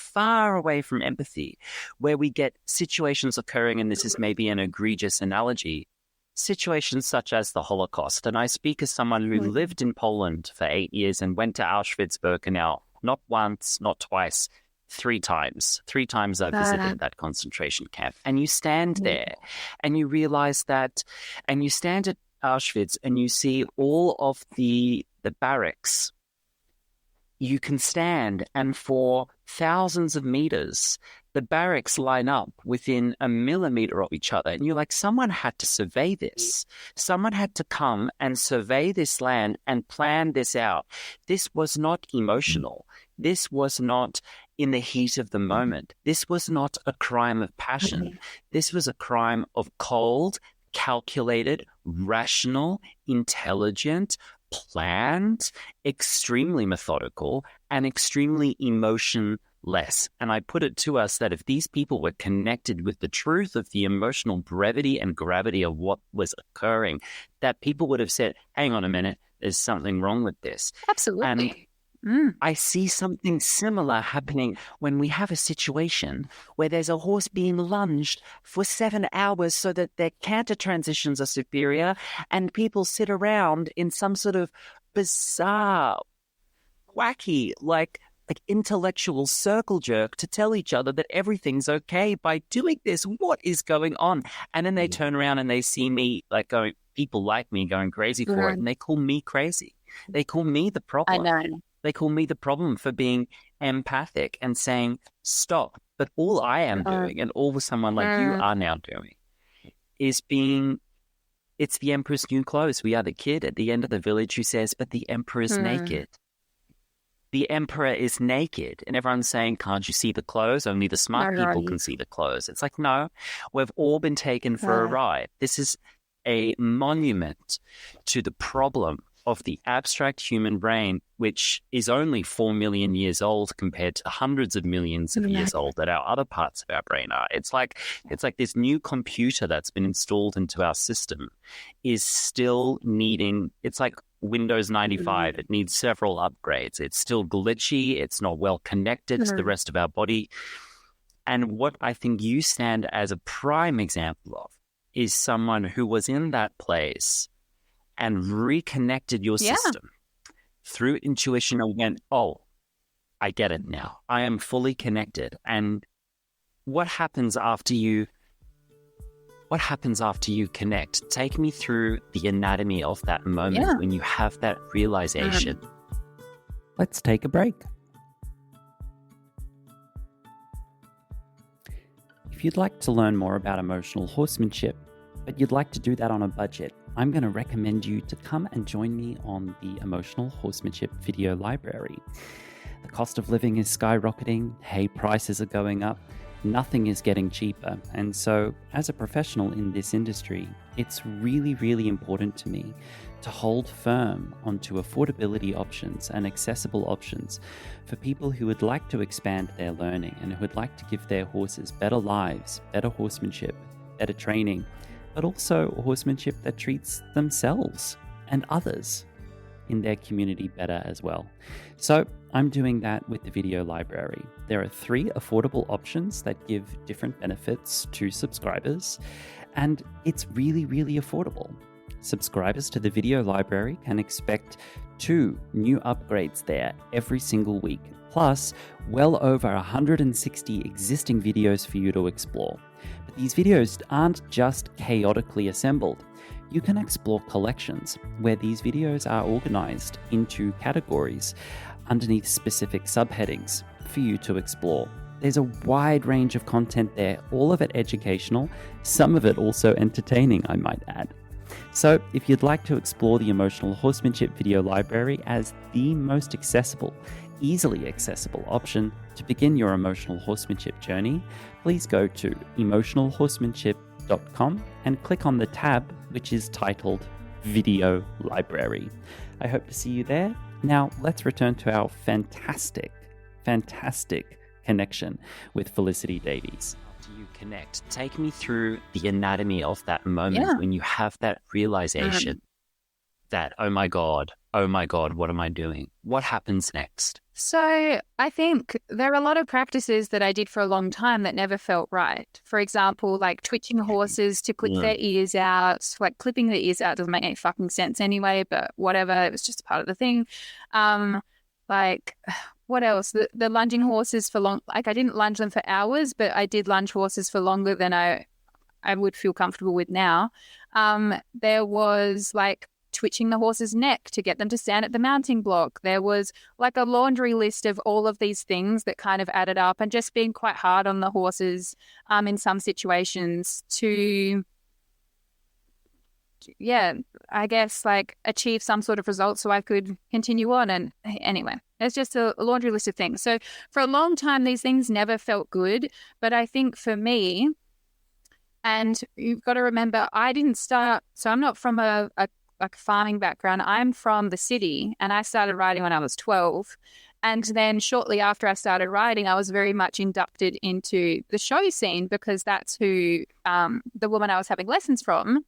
where we get situations occurring, and this is maybe an egregious analogy, situations such as the Holocaust. And I speak as someone who lived in Poland for 8 years and went to Auschwitz-Birkenau, not once, not twice, 3 times. 3 times I visited that concentration camp. And you stand there and you realize that, and you stand at Auschwitz and you see all of the barracks. You can stand, and for thousands of meters, the barracks line up within a millimeter of each other. And you're like, someone had to survey this. Someone had to come and survey this land and plan this out. This was not emotional. This was not in the heat of the moment. This was not a crime of passion. This was a crime of cold, calculated, rational, intelligent, planned, extremely methodical, and extremely emotionless. And I put it to us that if these people were connected with the truth of the emotional brevity and gravity of what was occurring, that people would have said, hang on a minute, there's something wrong with this. Absolutely. I see something similar happening when we have a situation where there's a horse being lunged for 7 hours so that their canter transitions are superior, and people sit around in some sort of bizarre, wacky, like intellectual circle jerk to tell each other that everything's okay by doing this. What is going on? And then they turn around and they see me people like me going crazy for it, and they call me crazy. They call me the problem. I know. They call me the problem for being empathic and saying, stop. But all I am doing, and all someone like you are now doing, is it's the emperor's new clothes. We are the kid at the end of the village who says, but the emperor's naked. The emperor is naked. And everyone's saying, can't you see the clothes? Only the smart people can see the clothes. It's like, no, we've all been taken for a ride. This is a monument to the problem of the abstract human brain, which is only 4 million years old compared to the hundreds of millions of years old that our other parts of our brain are. It's like this new computer that's been installed into our system is still needing, it's like Windows 95. It needs several upgrades. It's still glitchy. It's not well connected to the rest of our body. And what I think you stand as a prime example of is someone who was in that place and reconnected your system through intuition and went, oh, I get it now. I am fully connected. And what happens after you connect? Take me through the anatomy of that moment when you have that realization. Let's take a break. If you'd like to learn more about emotional horsemanship, but you'd like to do that on a budget, I'm going to recommend you to come and join me on the Emotional Horsemanship Video Library. The cost of living is skyrocketing, hay prices are going up, nothing is getting cheaper. And so, as a professional in this industry, it's really, really important to me to hold firm onto affordability options and accessible options for people who would like to expand their learning and who would like to give their horses better lives, better horsemanship, better training, but also horsemanship that treats themselves and others in their community better as well. So I'm doing that with the video library. There are 3 affordable options that give different benefits to subscribers, and it's really, really affordable. Subscribers to the video library can expect 2 new upgrades there every single week, plus well over 160 existing videos for you to explore. But these videos aren't just chaotically assembled. you can explore collections where these videos are organized into categories underneath specific subheadings for you to explore. There's a wide range of content there, all of it educational, some of it also entertaining, I might add. So if you'd like to explore the Emotional Horsemanship video library as the most accessible, easily accessible option to begin your emotional horsemanship journey, please go to emotionalhorsemanship.com and click on the tab which is titled Video Library. I hope to see you there. Now let's return to our fantastic connection with Felicity Davies. Do you connect? Take me through the anatomy of that moment when you have that realization that, oh my God, what am I doing? What happens next? So I think there are a lot of practices that I did for a long time that never felt right. For example, like twitching horses to clip their ears out, like clipping their ears out doesn't make any fucking sense anyway, but whatever, it was just a part of the thing. Like, what else? The lunging horses for long, like I didn't lunge them for hours, but I did lunge horses for longer than I would feel comfortable with now. There was like twitching the horse's neck to get them to stand at the mounting block. There was like a laundry list of all of these things that kind of added up, and just being quite hard on the horses in some situations to, I guess like achieve some sort of result so I could continue on. And anyway, it's just a laundry list of things. So for a long time, these things never felt good. But I think for me, and you've got to remember, I didn't start, so I'm not from a farming background. I'm from the city, and I started riding when I was 12. And then shortly after I started riding, I was very much inducted into the show scene because that's who the woman I was having lessons from,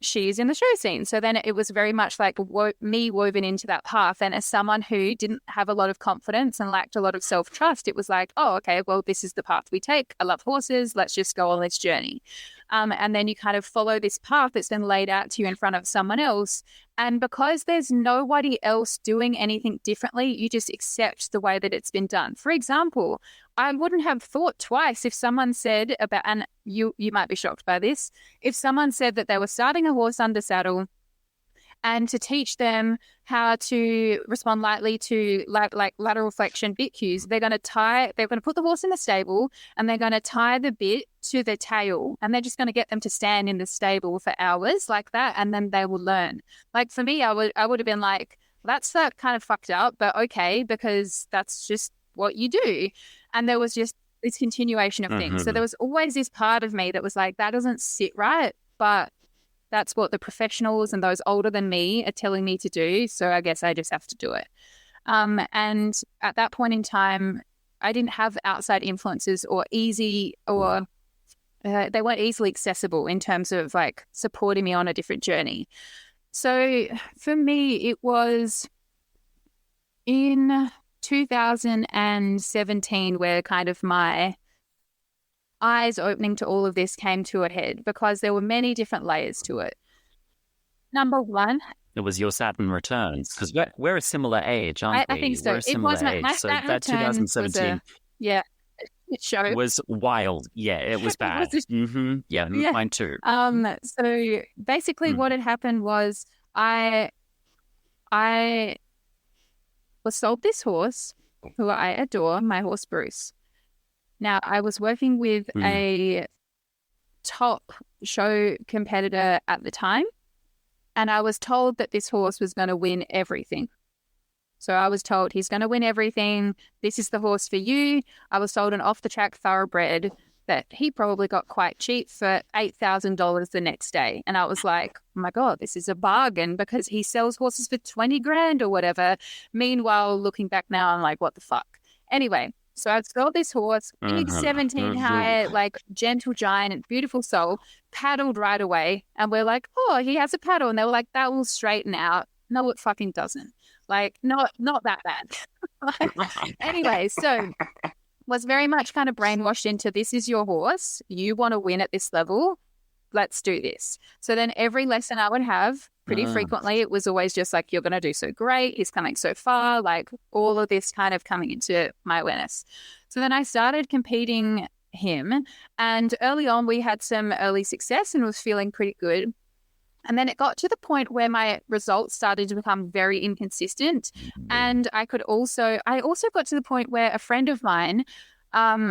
she's in the show scene. So then it was very much like me woven into that path. And as someone who didn't have a lot of confidence and lacked a lot of self-trust, it was like, oh, okay, well, this is the path we take. I love horses. Let's just go on this journey. And then you kind of follow this path that's been laid out to you in front of someone else. And because there's nobody else doing anything differently, you just accept the way that it's been done. For example, I wouldn't have thought twice if someone said about, and you might be shocked by this, if someone said that they were starting a horse under saddle and to teach them how to respond lightly to like lateral flexion bit cues, they're going to put the horse in the stable and they're going to tie the bit to the tail, and they're just going to get them to stand in the stable for hours like that, and then they will learn. Like for me, I would have been like, that's kind of fucked up, but okay, because that's just what you do. And there was just this continuation of things. So there was always this part of me that was like, that doesn't sit right, but that's what the professionals and those older than me are telling me to do. So I guess I just have to do it. And at that point in time, I didn't have outside influences or they weren't easily accessible in terms of like supporting me on a different journey. So for me, it was in 2017 where kind of my eyes opening to all of this came to a head, because there were many different layers to it. Number one, it was your Saturn returns, because we're a similar age, aren't we? I think so. We're a similar age. So that 2017 show was wild. Yeah, it was bad. Yeah, mine too. So basically what had happened was I was sold this horse who I adore, my horse Bruce. Now, I was working with a top show competitor at the time, and I was told that this horse was going to win everything. So I was told, he's going to win everything. This is the horse for you. I was sold an off-the-track thoroughbred that he probably got quite cheap for $8,000 the next day. And I was like, oh my God, this is a bargain, because he sells horses for 20 grand or whatever. Meanwhile, looking back now, I'm like, what the fuck? Anyway, so I sold this horse, big 17 high, like gentle giant, beautiful soul, paddled right away. And we're like, oh, he has a paddle. And they were like, that will straighten out. No, it fucking doesn't. Like, not that bad. Anyway, so was very much kind of brainwashed into, this is your horse. You want to win at this level. Let's do this. So then every lesson I would have, pretty frequently, it was always just like, you're going to do so great. He's coming so far, like all of this kind of coming into my awareness. So then I started competing him, and early on we had some early success and was feeling pretty good. And then it got to the point where my results started to become very inconsistent. And I also got to the point where a friend of mine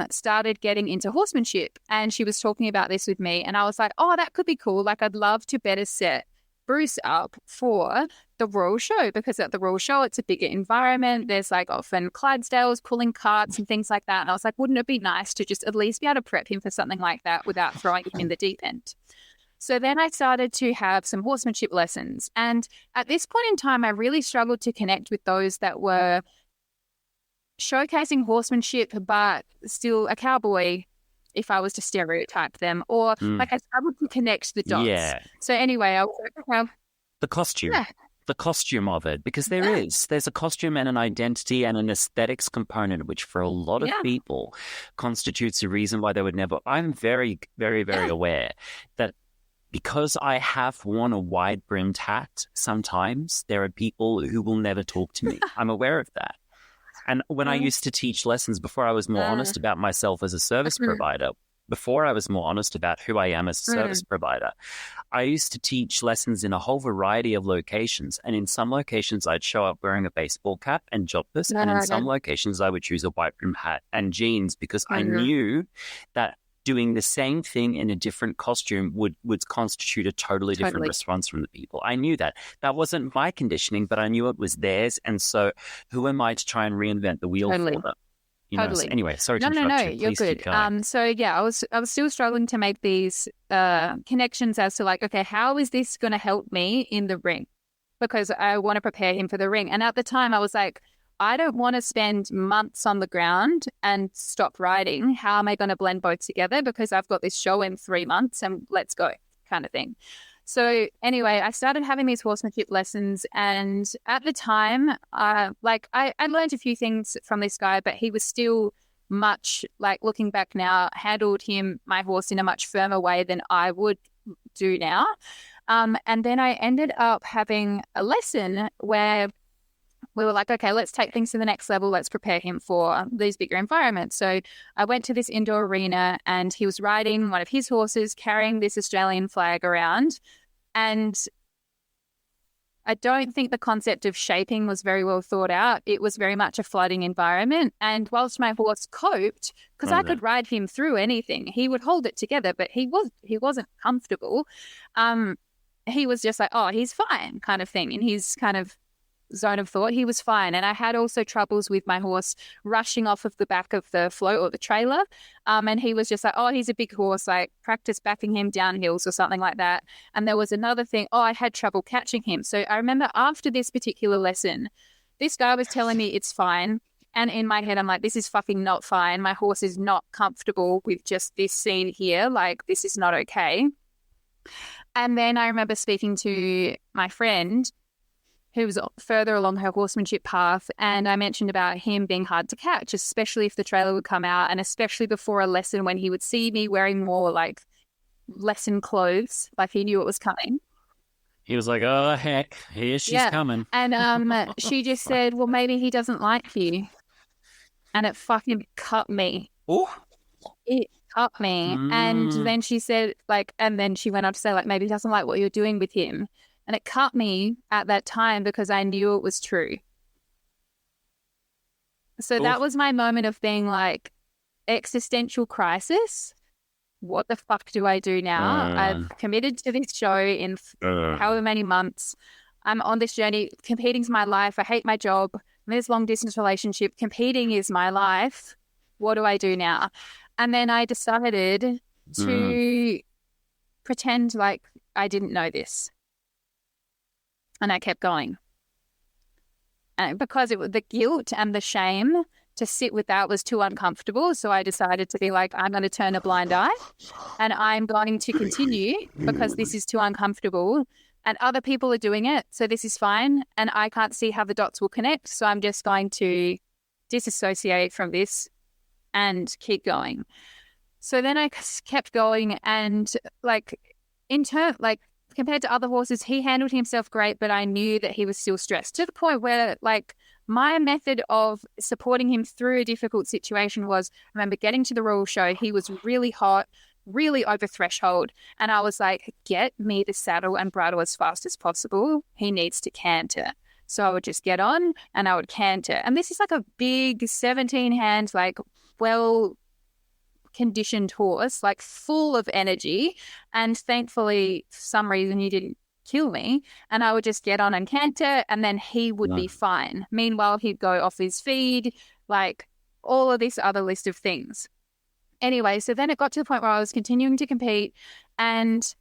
started getting into horsemanship, and she was talking about this with me, and I was like, oh, that could be cool. Like, I'd love to better set Bruce up for the Royal Show, because at the Royal Show, it's a bigger environment. There's like often Clydesdales pulling carts and things like that. And I was like, wouldn't it be nice to just at least be able to prep him for something like that without throwing him in the deep end? So then I started to have some horsemanship lessons. And at this point in time, I really struggled to connect with those that were showcasing horsemanship, but still a cowboy, if I was to stereotype them, or like I struggled to connect the dots. Yeah. So anyway, I was like, okay. The costume of it, because there's a costume and an identity and an aesthetics component, which for a lot of people constitutes a reason why they would never. I'm very, very, very aware that because I have worn a wide-brimmed hat, sometimes there are people who will never talk to me. I'm aware of that. And when I used to teach lessons, before I was more honest about myself as a service provider, before I was more honest about who I am as a service provider, I used to teach lessons in a whole variety of locations. And in some locations, I'd show up wearing a baseball cap and jobbers. And in some locations, I would choose a white brim hat and jeans, because I knew that doing the same thing in a different costume would constitute a totally different response from the people. I knew that. That wasn't my conditioning, but I knew it was theirs. And so who am I to try and reinvent the wheel for them? You know, so anyway, sorry to interrupt you. You're good. So yeah, I was still struggling to make these connections as to like, okay, how is this going to help me in the ring? Because I want to prepare him for the ring. And at the time I was like, I don't want to spend months on the ground and stop riding. How am I going to blend both together? Because I've got this show in 3 months and let's go, kind of thing. So anyway, I started having these horsemanship lessons, and at the time, I learned a few things from this guy, but he was still much, like looking back now, handled my horse in a much firmer way than I would do now. And then I ended up having a lesson where we were like, okay, let's take things to the next level. Let's prepare him for these bigger environments. So I went to this indoor arena, and he was riding one of his horses, carrying this Australian flag around. And I don't think the concept of shaping was very well thought out. It was very much a flooding environment. And whilst my horse coped, because I could ride him through anything, he would hold it together, but he wasn't comfortable. He was just like, oh, he's fine, kind of thing. In his kind of zone of thought, he was fine. And I had also troubles with my horse rushing off of the back of the float or the trailer, and he was just like, oh, he's a big horse, like practice backing him down hills or something like that. And there was another thing, I had trouble catching him. So I remember after this particular lesson, this guy was telling me it's fine, and in my head I'm like, this is fucking not fine. My horse is not comfortable with just this scene here, like this is not okay. And then I remember speaking to my friend who was further along her horsemanship path, and I mentioned about him being hard to catch, especially if the trailer would come out, and especially before a lesson when he would see me wearing more like lesson clothes, like he knew it was coming. He was like, oh, heck, here she's coming. And she just said, well, maybe he doesn't like you. And it fucking cut me. Oh. It cut me. And then she said, like, and then she went on to say, like, maybe he doesn't like what you're doing with him. And it cut me at that time because I knew it was true. So that was my moment of being like, existential crisis. What the fuck do I do now? I've committed to this show in however many months. I'm on this journey. Competing's my life. I hate my job. I'm in this long distance relationship. Competing is my life. What do I do now? And then I decided to pretend like I didn't know this. And I kept going. And because the guilt and the shame to sit with that was too uncomfortable. So I decided to be like, I'm going to turn a blind eye and I'm going to continue because this is too uncomfortable and other people are doing it. So this is fine. And I can't see how the dots will connect. So I'm just going to disassociate from this and keep going. So then I kept going, and like compared to other horses, he handled himself great, but I knew that he was still stressed to the point where like my method of supporting him through a difficult situation was, I remember getting to the Royal Show, he was really hot, really over threshold. And I was like, get me the saddle and bridle as fast as possible. He needs to canter. So I would just get on and I would canter. And this is like a big 17 hand, like well conditioned horse, like full of energy. And thankfully, for some reason, he didn't kill me. And I would just get on and canter, and then he would be fine. Meanwhile, he'd go off his feed, like all of this other list of things. Anyway, so then it got to the point where I was continuing to compete, and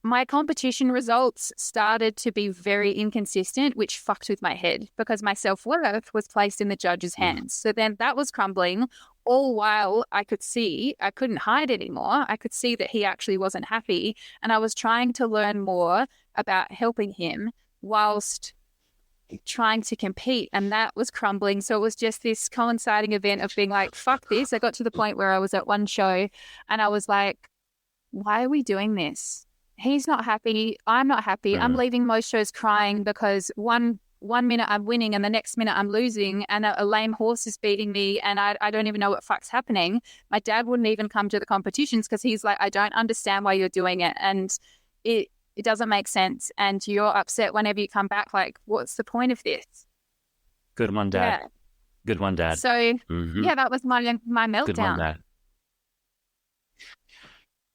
my competition results started to be very inconsistent, which fucked with my head because my self-worth was placed in the judge's hands. So then that was crumbling, all while I could see, I couldn't hide anymore. I could see that he actually wasn't happy. And I was trying to learn more about helping him whilst trying to compete, and that was crumbling. So it was just this coinciding event of being like, fuck this. I got to the point where I was at one show and I was like, why are we doing this? He's not happy. I'm not happy. I'm leaving most shows crying because one minute I'm winning and the next minute I'm losing, and a lame horse is beating me, and I don't even know what fuck's happening. My dad wouldn't even come to the competitions because he's like, I don't understand why you're doing it, and it doesn't make sense, and you're upset whenever you come back. Like, what's the point of this? Good one, Dad. Yeah. Good one, Dad. So yeah, that was my meltdown. Good one, Dad.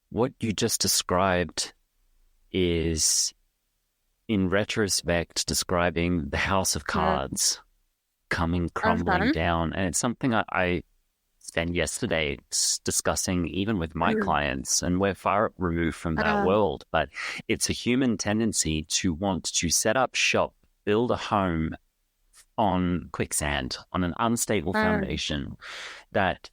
What you just described is, in retrospect, describing the house of cards coming crumbling down. And it's something I spent yesterday discussing even with my clients, and we're far removed from that world. But it's a human tendency to want to set up shop, build a home on quicksand, on an unstable foundation, that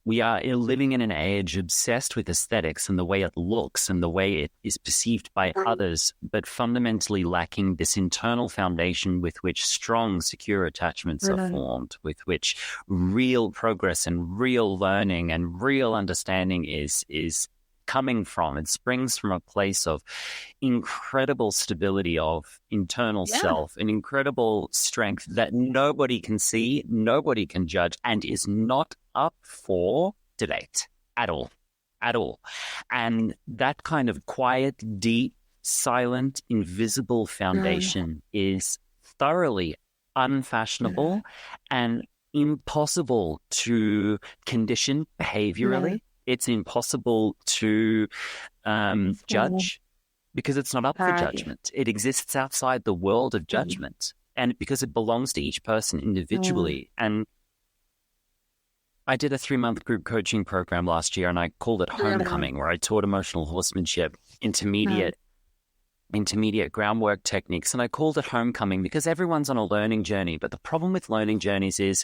we are living in an age obsessed with aesthetics and the way it looks and the way it is perceived by others, but fundamentally lacking this internal foundation with which strong, secure attachments are formed, with which real progress and real learning and real understanding is coming from. It springs from a place of incredible stability of internal self, an incredible strength that nobody can see, nobody can judge, and is not up for debate at all. And that kind of quiet, deep, silent, invisible foundation is thoroughly unfashionable and impossible to condition behaviorally. It's impossible to judge because it's not up for judgment. It exists outside the world of judgment, and because it belongs to each person individually. And I did a 3-month group coaching program last year, and I called it Homecoming, where I taught emotional horsemanship, intermediate groundwork techniques. And I called it Homecoming because everyone's on a learning journey. But the problem with learning journeys is,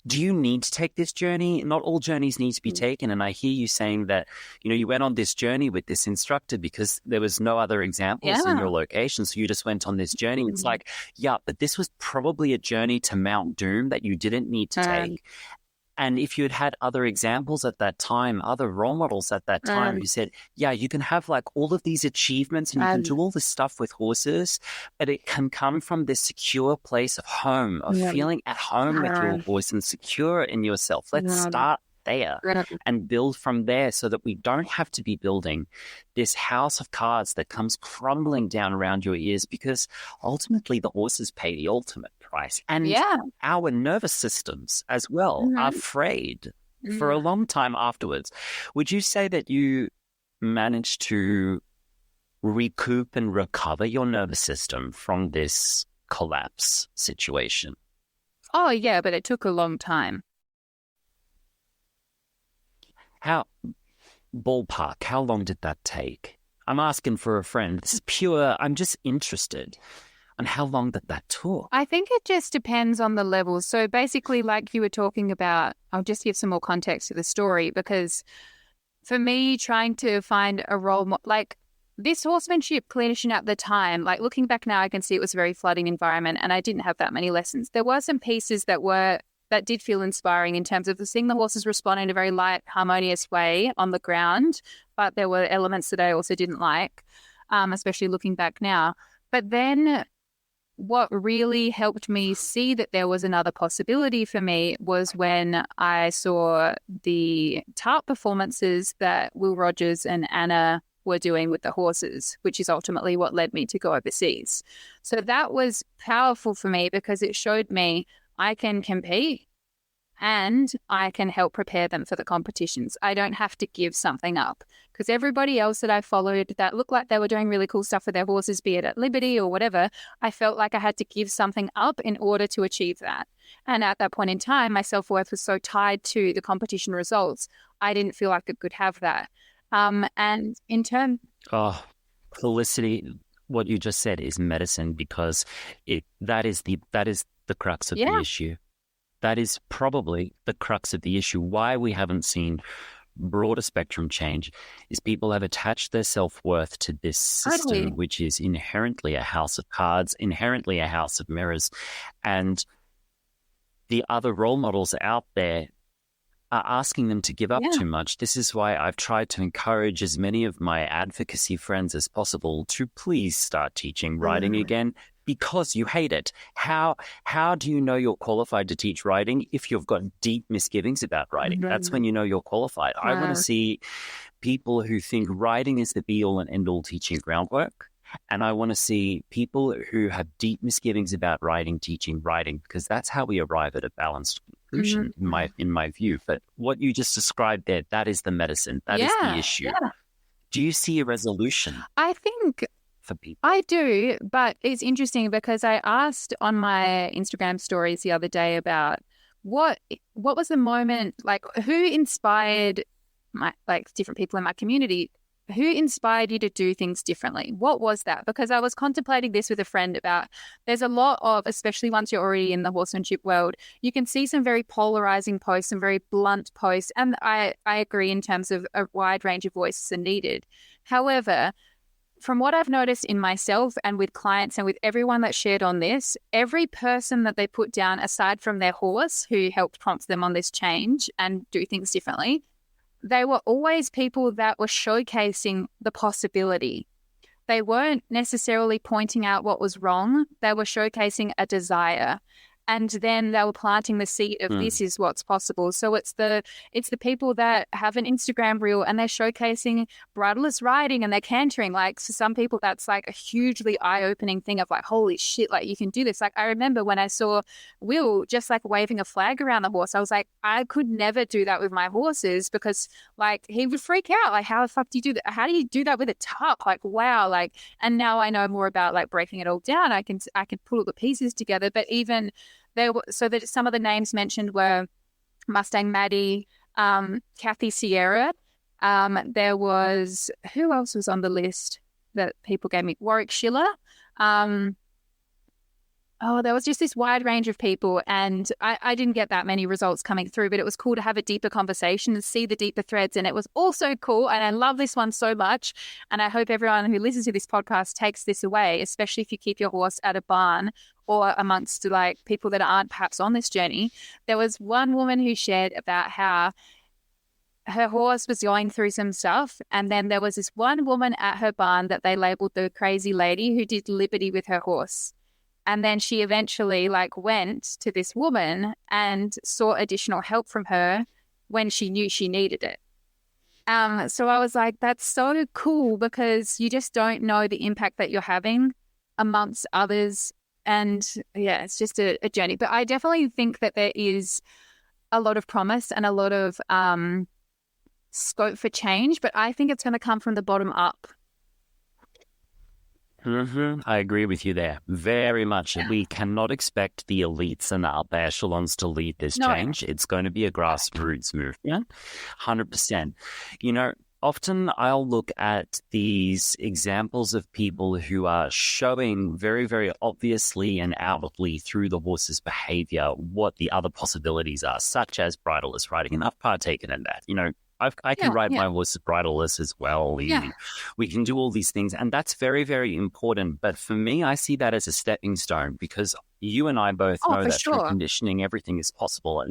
do you need to take this journey? Not all journeys need to be taken. And I hear you saying that, you went on this journey with this instructor because there was no other examples in your location. So you just went on this journey. It's like, but this was probably a journey to Mount Doom that you didn't need to take. And if you had had other examples at that time, other role models at that time who said, you can have like all of these achievements and you can do all this stuff with horses, but it can come from this secure place of home, of feeling at home with your horse and secure in yourself. Let's start there and build from there so that we don't have to be building this house of cards that comes crumbling down around your ears, because ultimately the horses pay the ultimate price. And our nervous systems as well are frayed for a long time afterwards. Would you say that you managed to recoup and recover your nervous system from this collapse situation? Oh, yeah, but it took a long time. How long did that take? I'm asking for a friend. This is pure, I'm just interested on how long that took. I think it just depends on the levels. So basically, like you were talking about, I'll just give some more context to the story, because for me, trying to find a role, like this horsemanship clinician at the time, like looking back now, I can see it was a very flooding environment and I didn't have that many lessons. There were some pieces that did feel inspiring in terms of seeing the horses respond in a very light, harmonious way on the ground, but there were elements that I also didn't like, especially looking back now. But then what really helped me see that there was another possibility for me was when I saw the TARP performances that Will Rogers and Anna were doing with the horses, which is ultimately what led me to go overseas. So that was powerful for me because it showed me I can compete and I can help prepare them for the competitions. I don't have to give something up, because everybody else that I followed that looked like they were doing really cool stuff with their horses, be it at Liberty or whatever, I felt like I had to give something up in order to achieve that. And at that point in time, my self-worth was so tied to the competition results, I didn't feel like I could have that. And in terms... Oh, Felicity, what you just said is medicine, because that is the crux of the issue. That is probably the crux of the issue. Why we haven't seen broader spectrum change is people have attached their self-worth to this system, which is inherently a house of cards, inherently a house of mirrors. And the other role models out there are asking them to give up too much. This is why I've tried to encourage as many of my advocacy friends as possible to please start teaching riding again, because you hate it. How do you know you're qualified to teach riding if you've got deep misgivings about riding? That's when you know you're qualified. I want to see people who think riding is the be-all and end-all teaching groundwork. And I want to see people who have deep misgivings about riding teaching riding, because that's how we arrive at a balanced conclusion, in my view. But what you just described there, that is the medicine. That is the issue. Yeah. Do you see a resolution? I think for people? I do, but it's interesting because I asked on my Instagram stories the other day about what was the moment, like who inspired different people in my community. Who inspired you to do things differently? What was that? Because I was contemplating this with a friend about, there's a lot of, especially once you're already in the horsemanship world, you can see some very polarizing posts, some very blunt posts. And I agree in terms of a wide range of voices are needed. However, from what I've noticed in myself and with clients and with everyone that shared on this, every person that they put down, aside from their horse who helped prompt them on this change and do things differently, they were always people that were showcasing the possibility. They weren't necessarily pointing out what was wrong. They were showcasing a desire. And then they were planting the seed of this is what's possible. So it's the people that have an Instagram reel and they're showcasing bridleless riding and they're cantering. Like, for some people, that's like a hugely eye-opening thing of like, holy shit, like you can do this. Like, I remember when I saw Will just like waving a flag around the horse, I was like, I could never do that with my horses, because like he would freak out. Like, how the fuck do you do that? How do you do that with a tuck? Like, wow. Like, and now I know more about like breaking it all down. I can put all the pieces together. But even so that some of the names mentioned were Mustang Maddie, Kathy Sierra. There was, who else was on the list that people gave me? Warwick Schiller. There was just this wide range of people, and I didn't get that many results coming through, but it was cool to have a deeper conversation and see the deeper threads. And it was also cool, and I love this one so much, and I hope everyone who listens to this podcast takes this away, especially if you keep your horse at a barn or amongst like people that aren't perhaps on this journey. There was one woman who shared about how her horse was going through some stuff, and then there was this one woman at her barn that they labeled the crazy lady who did Liberty with her horse. And then she eventually like went to this woman and sought additional help from her when she knew she needed it. So I was like, that's so cool, because you just don't know the impact that you're having amongst others. And yeah, it's just a journey. But I definitely think that there is a lot of promise and a lot of scope for change, but I think it's going to come from the bottom up. I agree with you there very much. Yeah. We cannot expect the elites and the upper echelons to lead this change. It's going to be a grassroots movement, 100%. You know, often I'll look at these examples of people who are showing very, very obviously and outwardly through the horse's behavior what the other possibilities are, such as bridleless riding, and I've partaken in that. You know, I can ride my horse bridleless as well. We can do all these things, and that's very, very important. But for me, I see that as a stepping stone, because you and I both know that through conditioning, everything is possible.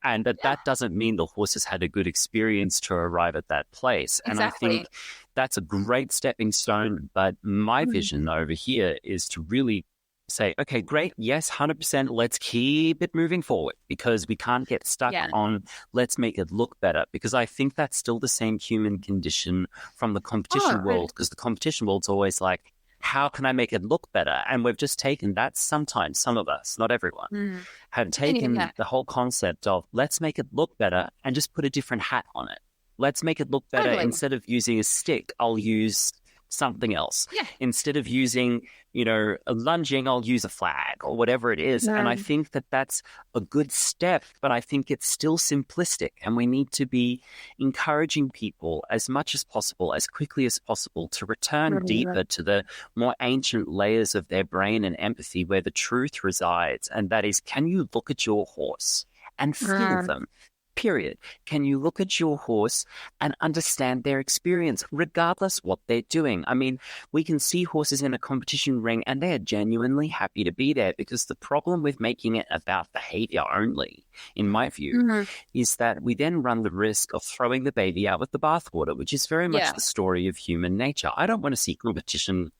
And that doesn't mean the horse has had a good experience to arrive at that place. And I think that's a great stepping stone. But my vision over here is to really say, okay, great, yes, 100%, let's keep it moving forward, because we can't get stuck on let's make it look better, because I think that's still the same human condition from the competition world, because the competition world's always like, how can I make it look better? And we've just taken that, sometimes, some of us, not everyone, have taken the whole concept of let's make it look better and just put a different hat on it. Let's make it look better. Instead of using a stick, I'll use something else. Instead of using, a lunging, I'll use a flag or whatever it is. And I think that that's a good step, but I think it's still simplistic, and we need to be encouraging people as much as possible, as quickly as possible, to return deeper to the more ancient layers of their brain and empathy where the truth resides. And that is, can you look at your horse and feel them? Period. Can you look at your horse and understand their experience, regardless what they're doing? I mean, we can see horses in a competition ring and they're genuinely happy to be there, because the problem with making it about behavior only, in my view, is that we then run the risk of throwing the baby out with the bathwater, which is very much the story of human nature. I don't want to see competition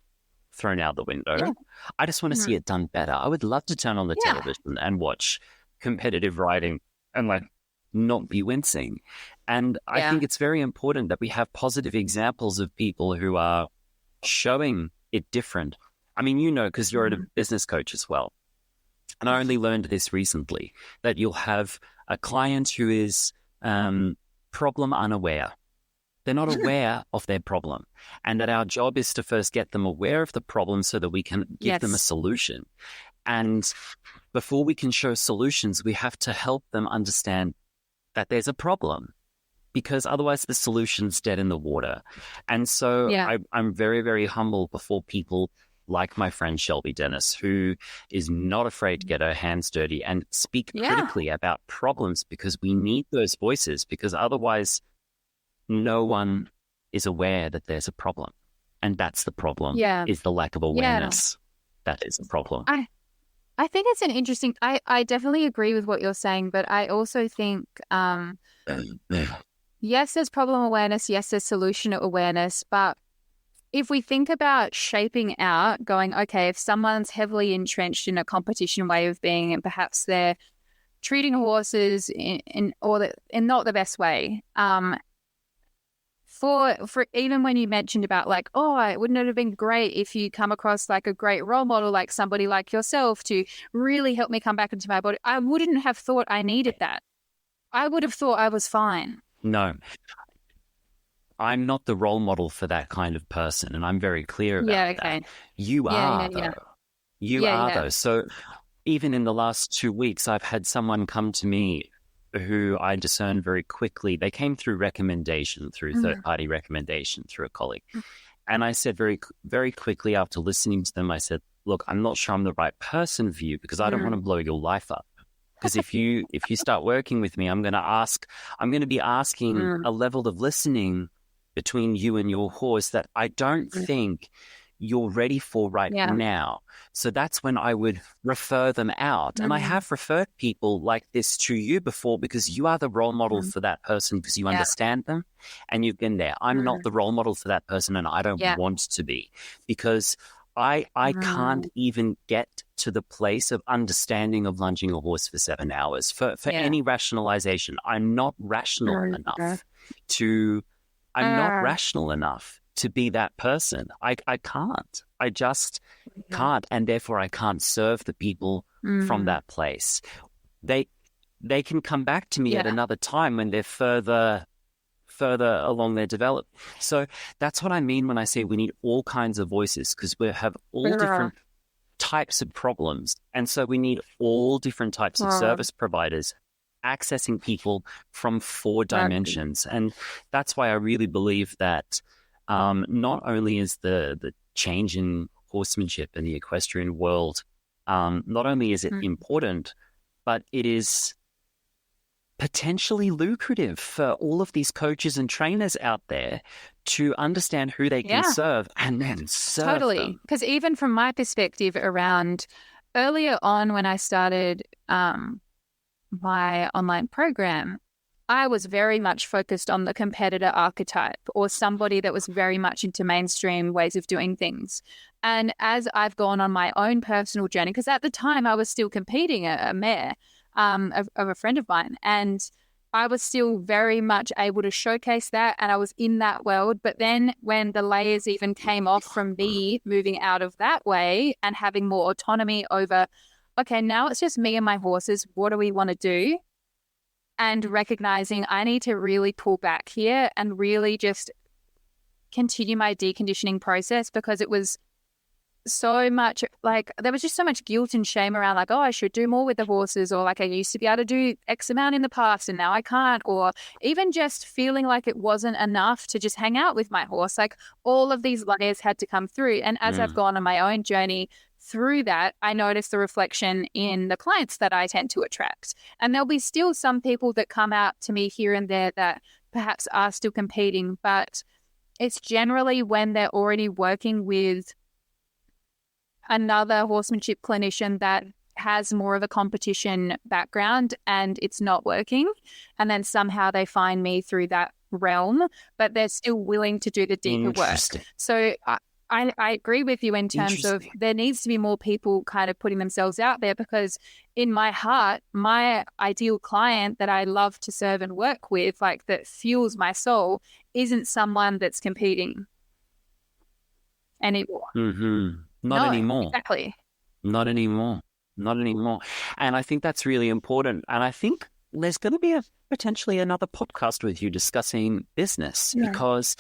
thrown out the window. I just want to see it done better. I would love to turn on the television and watch competitive riding and not be wincing. And I think it's very important that we have positive examples of people who are showing it different. I mean, because you're a business coach as well. And I only learned this recently, that you'll have a client who is problem unaware. They're not aware of their problem. And that our job is to first get them aware of the problem so that we can give them a solution. And before we can show solutions, we have to help them understand that there's a problem, because otherwise the solution's dead in the water. And so I'm very, very humble before people like my friend Shelby Dennis, who is not afraid to get her hands dirty and speak critically about problems, because we need those voices, because otherwise no one is aware that there's a problem. And that's the problem, is the lack of awareness. That is the problem. I think it's an interesting, I definitely agree with what you're saying, but I also think, yes, there's problem awareness, yes, there's solution awareness, but if we think about shaping out, going, okay, if someone's heavily entrenched in a competition way of being, and perhaps they're treating horses in not the best way, for even when you mentioned about like, wouldn't it have been great if you come across like a great role model, like somebody like yourself, to really help me come back into my body? I wouldn't have thought I needed that. I would have thought I was fine. No, I'm not the role model for that kind of person, and I'm very clear about that. You are, though. You are, though. So even in the last 2 weeks, I've had someone come to me who I discerned very quickly. They came through recommendation, through third-party recommendation, through a colleague. And I said very, very quickly after listening to them, I said, look, I'm not sure I'm the right person for you, because I don't want to blow your life up. Because if you start working with me, I'm going to be asking a level of listening between you and your horse that I don't think you're ready for right now. So that's when I would refer them out. And I have referred people like this to you before, because you are the role model for that person, because you understand them and you've been there. I'm not the role model for that person, and I don't want to be, because I can't even get to the place of understanding of lunging a horse for 7 hours for any rationalization. I'm not rational enough to be that person. I can't. I just can't, and therefore I can't serve the people from that place. They can come back to me at another time when they're further along their development. So that's what I mean when I say we need all kinds of voices, because we have all different types of problems, and so we need all different types of service providers accessing people from 4 dimensions. And that's why I really believe that not only is the change in horsemanship and the equestrian world, not only is it important, but it is potentially lucrative for all of these coaches and trainers out there to understand who they can serve and then serve them. Because even from my perspective around earlier on when I started my online program, I was very much focused on the competitor archetype, or somebody that was very much into mainstream ways of doing things. And as I've gone on my own personal journey, because at the time I was still competing a mare of a friend of mine, and I was still very much able to showcase that, and I was in that world. But then when the layers even came off from me moving out of that way and having more autonomy over, okay, now it's just me and my horses, what do we want to do? And recognizing I need to really pull back here and really just continue my deconditioning process, because it was so much like there was just so much guilt and shame around, like, oh, I should do more with the horses, or like I used to be able to do X amount in the past and now I can't, or even just feeling like it wasn't enough to just hang out with my horse. Like all of these layers had to come through. And as I've gone on my own journey through that, I notice the reflection in the clients that I tend to attract. And there'll be still some people that come out to me here and there that perhaps are still competing, but it's generally when they're already working with another horsemanship clinician that has more of a competition background and it's not working. And then somehow they find me through that realm, but they're still willing to do the deeper work. So I agree with you in terms of there needs to be more people kind of putting themselves out there, because in my heart, my ideal client that I love to serve and work with, like that fuels my soul, isn't someone that's competing anymore. Not anymore. Exactly. Not anymore. And I think that's really important. And I think there's going to be potentially another podcast with you discussing business, because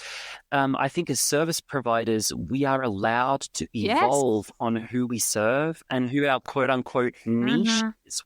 I think as service providers, we are allowed to evolve on who we serve and who our quote unquote niche is.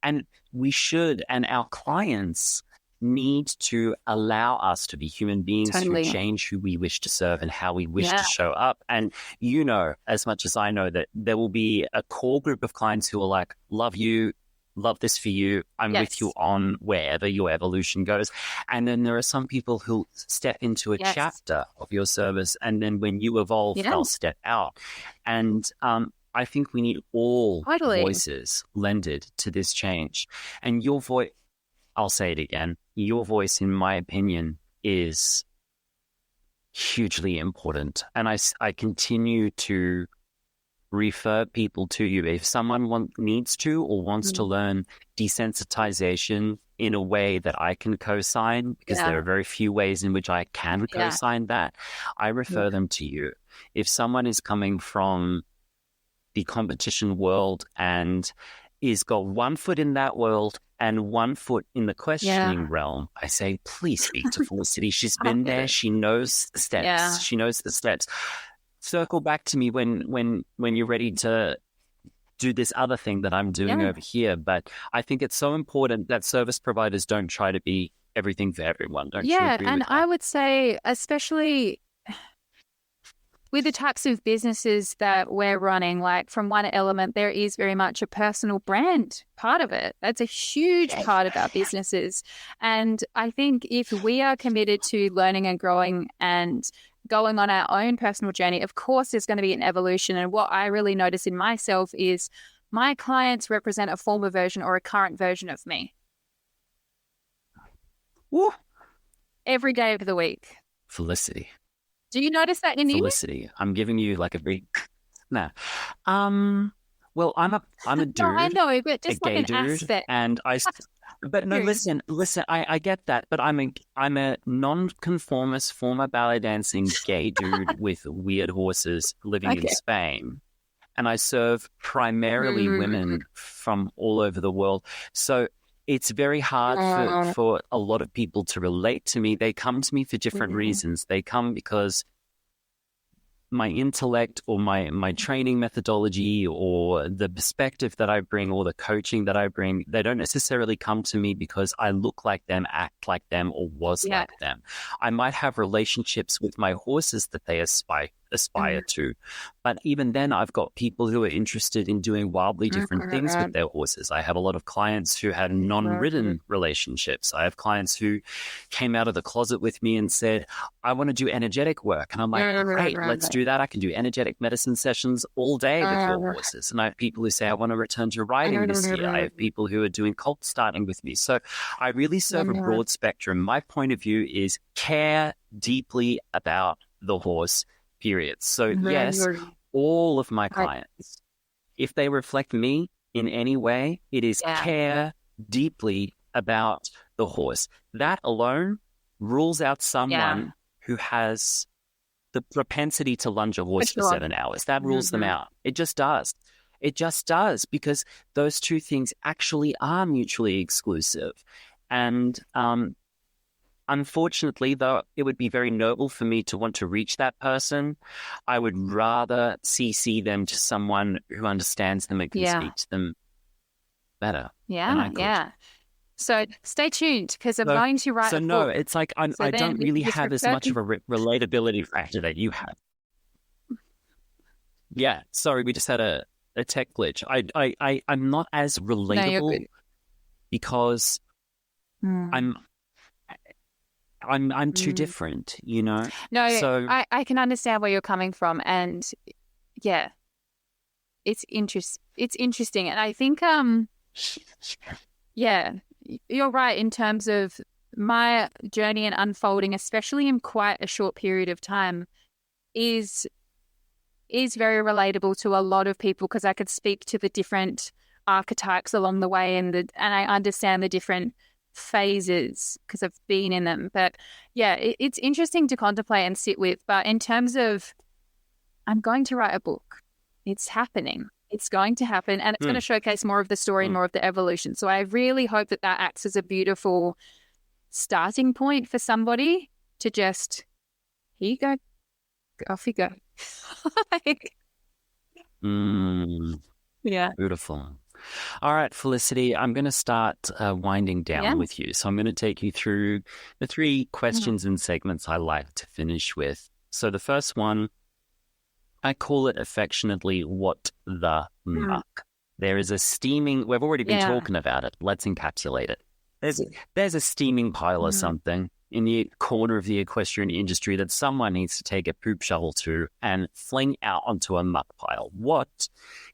And we should, and our clients need to allow us to be human beings who change who we wish to serve and how we wish to show up. And you know, as much as I know, that there will be a core group of clients who are like, love you, love this for you, I'm with you on wherever your evolution goes. And then there are some people who step into a chapter of your service, and then when you evolve, they'll step out. And I think we need all voices lended to this change. And your voice, I'll say it again, your voice, in my opinion, is hugely important. And I continue to refer people to you. If someone needs to or wants to learn desensitization in a way that I can co-sign, because there are very few ways in which I can co-sign that, I refer them to you. If someone is coming from the competition world and is got one foot in that world and one foot in the questioning realm, I say, please speak to Felicity. She's been there. She knows the steps. Yeah. She knows the steps. Circle back to me when you're ready to do this other thing that I'm doing over here. But I think it's so important that service providers don't try to be everything for everyone. Don't you agree and with that? I would say, especially with the types of businesses that we're running, like from One Element, there is very much a personal brand part of it. That's a huge part of our businesses. And I think if we are committed to learning and growing and going on our own personal journey, of course, there's going to be an evolution. And what I really notice in myself is my clients represent a former version or a current version of me. Woo. Every day of the week. Felicity. Do you notice that in you? Felicity. I'm giving you like a big no. Well, I'm a dude. No, I know, but just a like gay an dude, aspect. and but no, listen. I get that, but I'm a non-conformist former ballet dancing gay dude with weird horses living in Spain, and I serve primarily women from all over the world. So it's very hard for a lot of people to relate to me. They come to me for different reasons. They come because my intellect or my training methodology or the perspective that I bring or the coaching that I bring, they don't necessarily come to me because I look like them, act like them, or was like them. I might have relationships with my horses that they aspire to. But even then, I've got people who are interested in doing wildly different things with their horses. I have a lot of clients who had non-ridden relationships. I have clients who came out of the closet with me and said, I want to do energetic work. And I'm like, great, let's do that. I can do energetic medicine sessions all day with your horses. And I have people who say, I want to return to riding this year. I have people who are doing colt starting with me. So I really serve a broad spectrum. My point of view is care deeply about the horse, period. So yes, all of my clients, if they reflect me in any way, it is care deeply about the horse. That alone rules out someone who has the propensity to lunge a horse for 7 hours. That rules them out. It just does. It just does, because those two things actually are mutually exclusive. And unfortunately, though it would be very noble for me to want to reach that person, I would rather CC them to someone who understands them and can speak to them better. Yeah. So stay tuned, because I'm going to write a book. No, it's like I don't really have as much of a relatability factor that you have. Yeah, sorry, we just had a tech glitch. I'm not as relatable because I'm too different, you know? No, so, I can understand where you're coming from, and it's interesting. And I think you're right in terms of my journey and unfolding, especially in quite a short period of time, is very relatable to a lot of people, because I could speak to the different archetypes along the way, and I understand the different phases because I've been in them. But yeah, it's interesting to contemplate and sit with. But in terms of, I'm going to write a book. It's happening. It's going to happen, and it's going to showcase more of the story and more of the evolution. So I really hope that acts as a beautiful starting point for somebody to just, here you go, off you go. Yeah. Beautiful. All right, Felicity, I'm going to start winding down with you. So I'm going to take you through the 3 questions and segments I like to finish with. So the first one, I call it affectionately, what the muck. There is a steaming, we've already been talking about it. Let's encapsulate it. There's a steaming pile of something in the corner of the equestrian industry that someone needs to take a poop shovel to and fling out onto a muck pile. What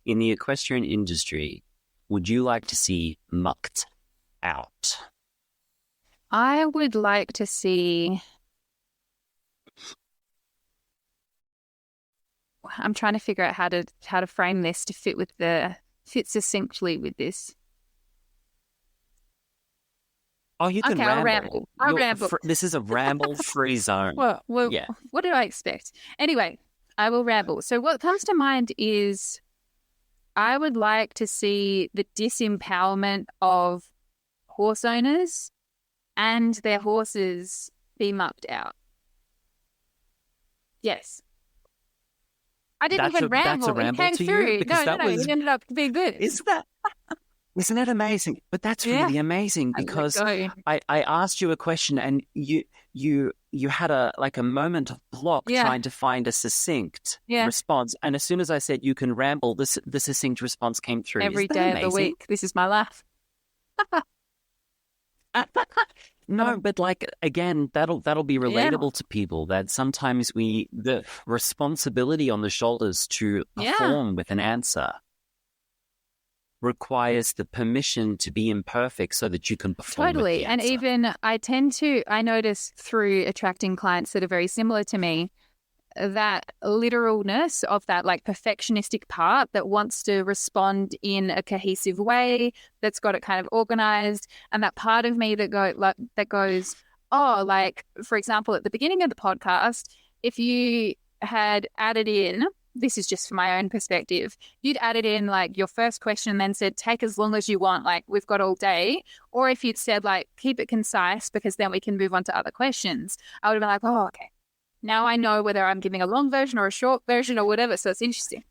in the equestrian industry would you like to see mucked out? I would like to see, I'm trying to figure out how to frame this to fit succinctly with this. Oh, you can ramble. I'll ramble. This is a ramble-free zone. Well, what did I expect? Anyway, I will ramble. So what comes to mind is I would like to see the disempowerment of horse owners and their horses be mucked out. Yes. I didn't even ramble. That's a ramble it came to through. you? Because It ended up being good. Isn't that amazing? But that's really amazing, because I asked you a question and you had a moment of block trying to find a succinct response. And as soon as I said you can ramble, the succinct response came through. Every day of the week. This is my life. No, but again, that'll be relatable to people, that sometimes the responsibility on the shoulders to perform with an answer requires the permission to be imperfect so that you can perform. Totally. And even I notice through attracting clients that are very similar to me, that literalness of that perfectionistic part that wants to respond in a cohesive way, that's got it kind of organized, and that part of me that goes, for example, at the beginning of the podcast, if you had added in, this is just from my own perspective, you'd added in your first question and then said, take as long as you want, we've got all day. Or if you'd said keep it concise because then we can move on to other questions, I would have been like, oh, okay. Now I know whether I'm giving a long version or a short version or whatever. So it's interesting.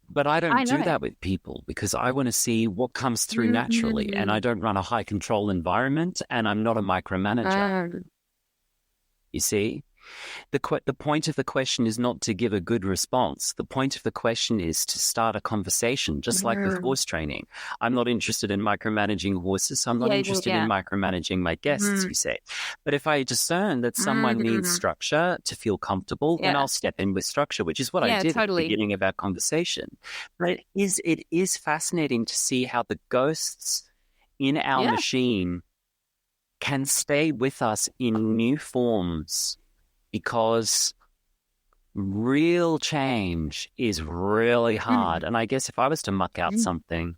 But I don't do that with people, because I want to see what comes through naturally. And I don't run a high control environment, and I'm not a micromanager. You see? The point of the question is not to give a good response. The point of the question is to start a conversation, just like with horse training. I'm not interested in micromanaging horses. So I'm not interested in micromanaging my guests, you say. But if I discern that someone needs structure to feel comfortable, then I'll step in with structure, which is what I did at the beginning of our conversation. But it is fascinating to see how the ghosts in our machine can stay with us in new forms, because real change is really hard. And I guess if I was to muck out something,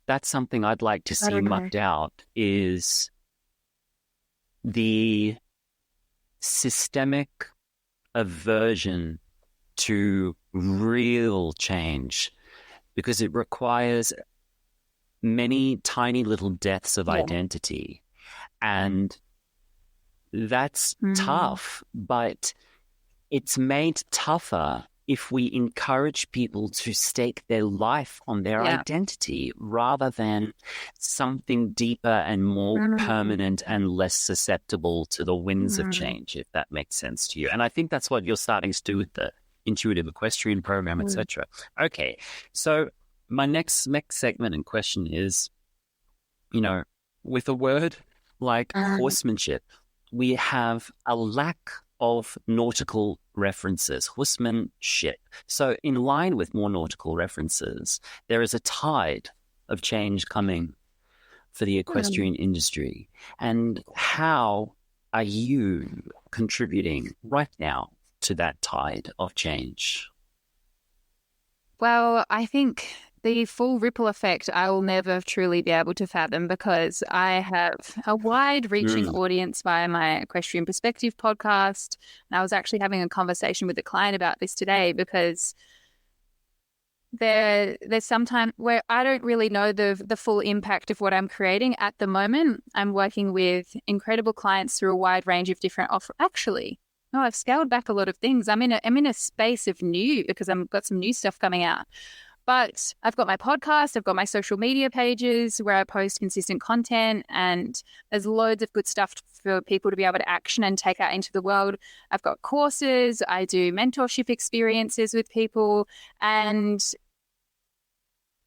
that's something I'd like to see mucked out, is the systemic aversion to real change, because it requires many tiny little deaths of identity. And that's tough, but it's made tougher if we encourage people to stake their life on their identity rather than something deeper and more permanent and less susceptible to the winds of change, if that makes sense to you. And I think that's what you're starting to do with the intuitive equestrian program, etc. Okay, so my next segment and question is, with a word like horsemanship, we have a lack of nautical references, horsemanship. So in line with more nautical references, there is a tide of change coming for the equestrian industry. And how are you contributing right now to that tide of change? Well, I think the full ripple effect I will never truly be able to fathom, because I have a wide-reaching audience via my Equestrian Perspective podcast. And I was actually having a conversation with a client about this today, because there's some time where I don't really know the full impact of what I'm creating at the moment. I'm working with incredible clients through a wide range of different Actually, no, I've scaled back a lot of things. I'm in a space of new, because I've got some new stuff coming out. But I've got my podcast, I've got my social media pages where I post consistent content, and there's loads of good stuff for people to be able to action and take out into the world. I've got courses, I do mentorship experiences with people, and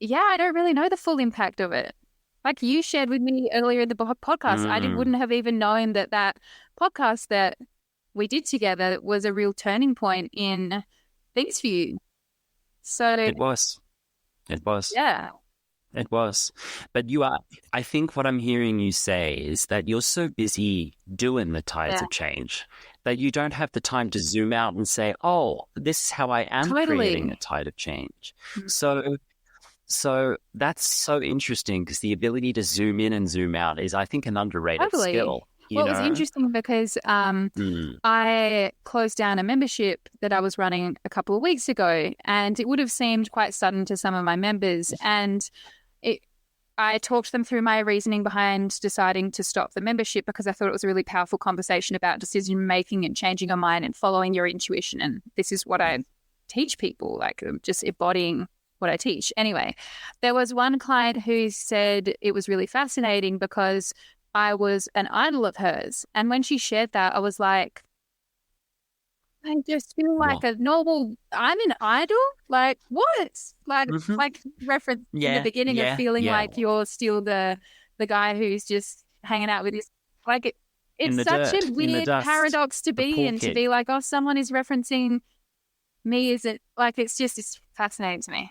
I don't really know the full impact of it. Like you shared with me earlier in the podcast, I wouldn't have even known that podcast that we did together was a real turning point in things for you. So It was. Yeah. It was. But I think what I'm hearing you say is that you're so busy doing the tides of change that you don't have the time to zoom out and say, oh, this is how I am creating a tide of change. So that's so interesting, because the ability to zoom in and zoom out is, I think, an underrated skill. Well, it was interesting because I closed down a membership that I was running a couple of weeks ago, and it would have seemed quite sudden to some of my members. And I talked them through my reasoning behind deciding to stop the membership, because I thought it was a really powerful conversation about decision-making and changing your mind and following your intuition. And this is what I teach people, like just embodying what I teach. Anyway, there was one client who said it was really fascinating because I was an idol of hers. And when she shared that, I was like, I just feel like a normal, I'm an idol? Like, what? Like reference in the beginning of feeling like you're still the guy who's just hanging out with his, like, it's such a weird paradox to be in, to be like, oh, someone is referencing me. Is it like, it's fascinating to me.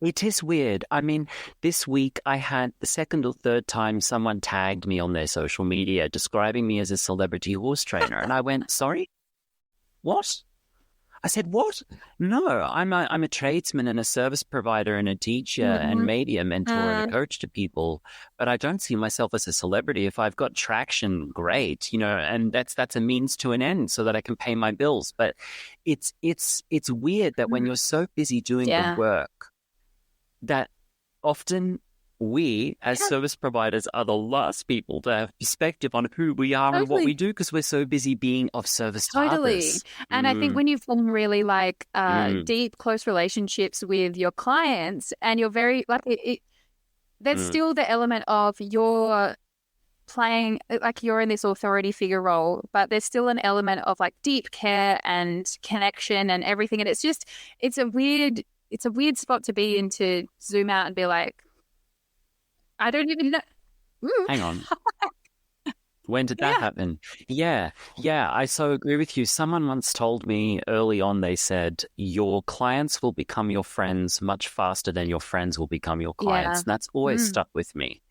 It is weird. I mean, this week I had the second or third time someone tagged me on their social media describing me as a celebrity horse trainer. And I went, sorry? What? I said, what? No, I'm a tradesman and a service provider and a teacher and maybe a mentor and a coach to people. But I don't see myself as a celebrity. If I've got traction, great, and that's a means to an end so that I can pay my bills. But it's weird that when you're so busy doing the work, that often we as service providers are the last people to have perspective on who we are and what we do, because we're so busy being of service to others. And I think when you form really like deep, close relationships with your clients, and you're very like there's still the element of you're playing, like you're in this authority figure role, but there's still an element of like deep care and connection and everything. And it's a weird spot to be in, to zoom out and be like, I don't even know. Hang on. When did that happen? Yeah, I so agree with you. Someone once told me early on, they said, your clients will become your friends much faster than your friends will become your clients. And that's always stuck with me.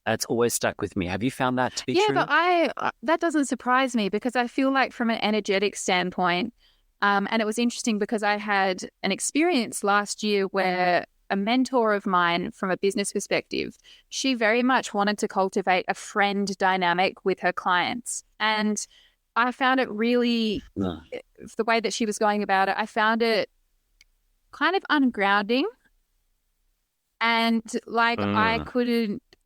That's always stuck with me. Have you found that to be true? Yeah, but that doesn't surprise me, because I feel like from an energetic standpoint, and it was interesting because I had an experience last year where a mentor of mine from a business perspective, she very much wanted to cultivate a friend dynamic with her clients. And I found it really, the way that she was going about it, I found it kind of ungrounding. And like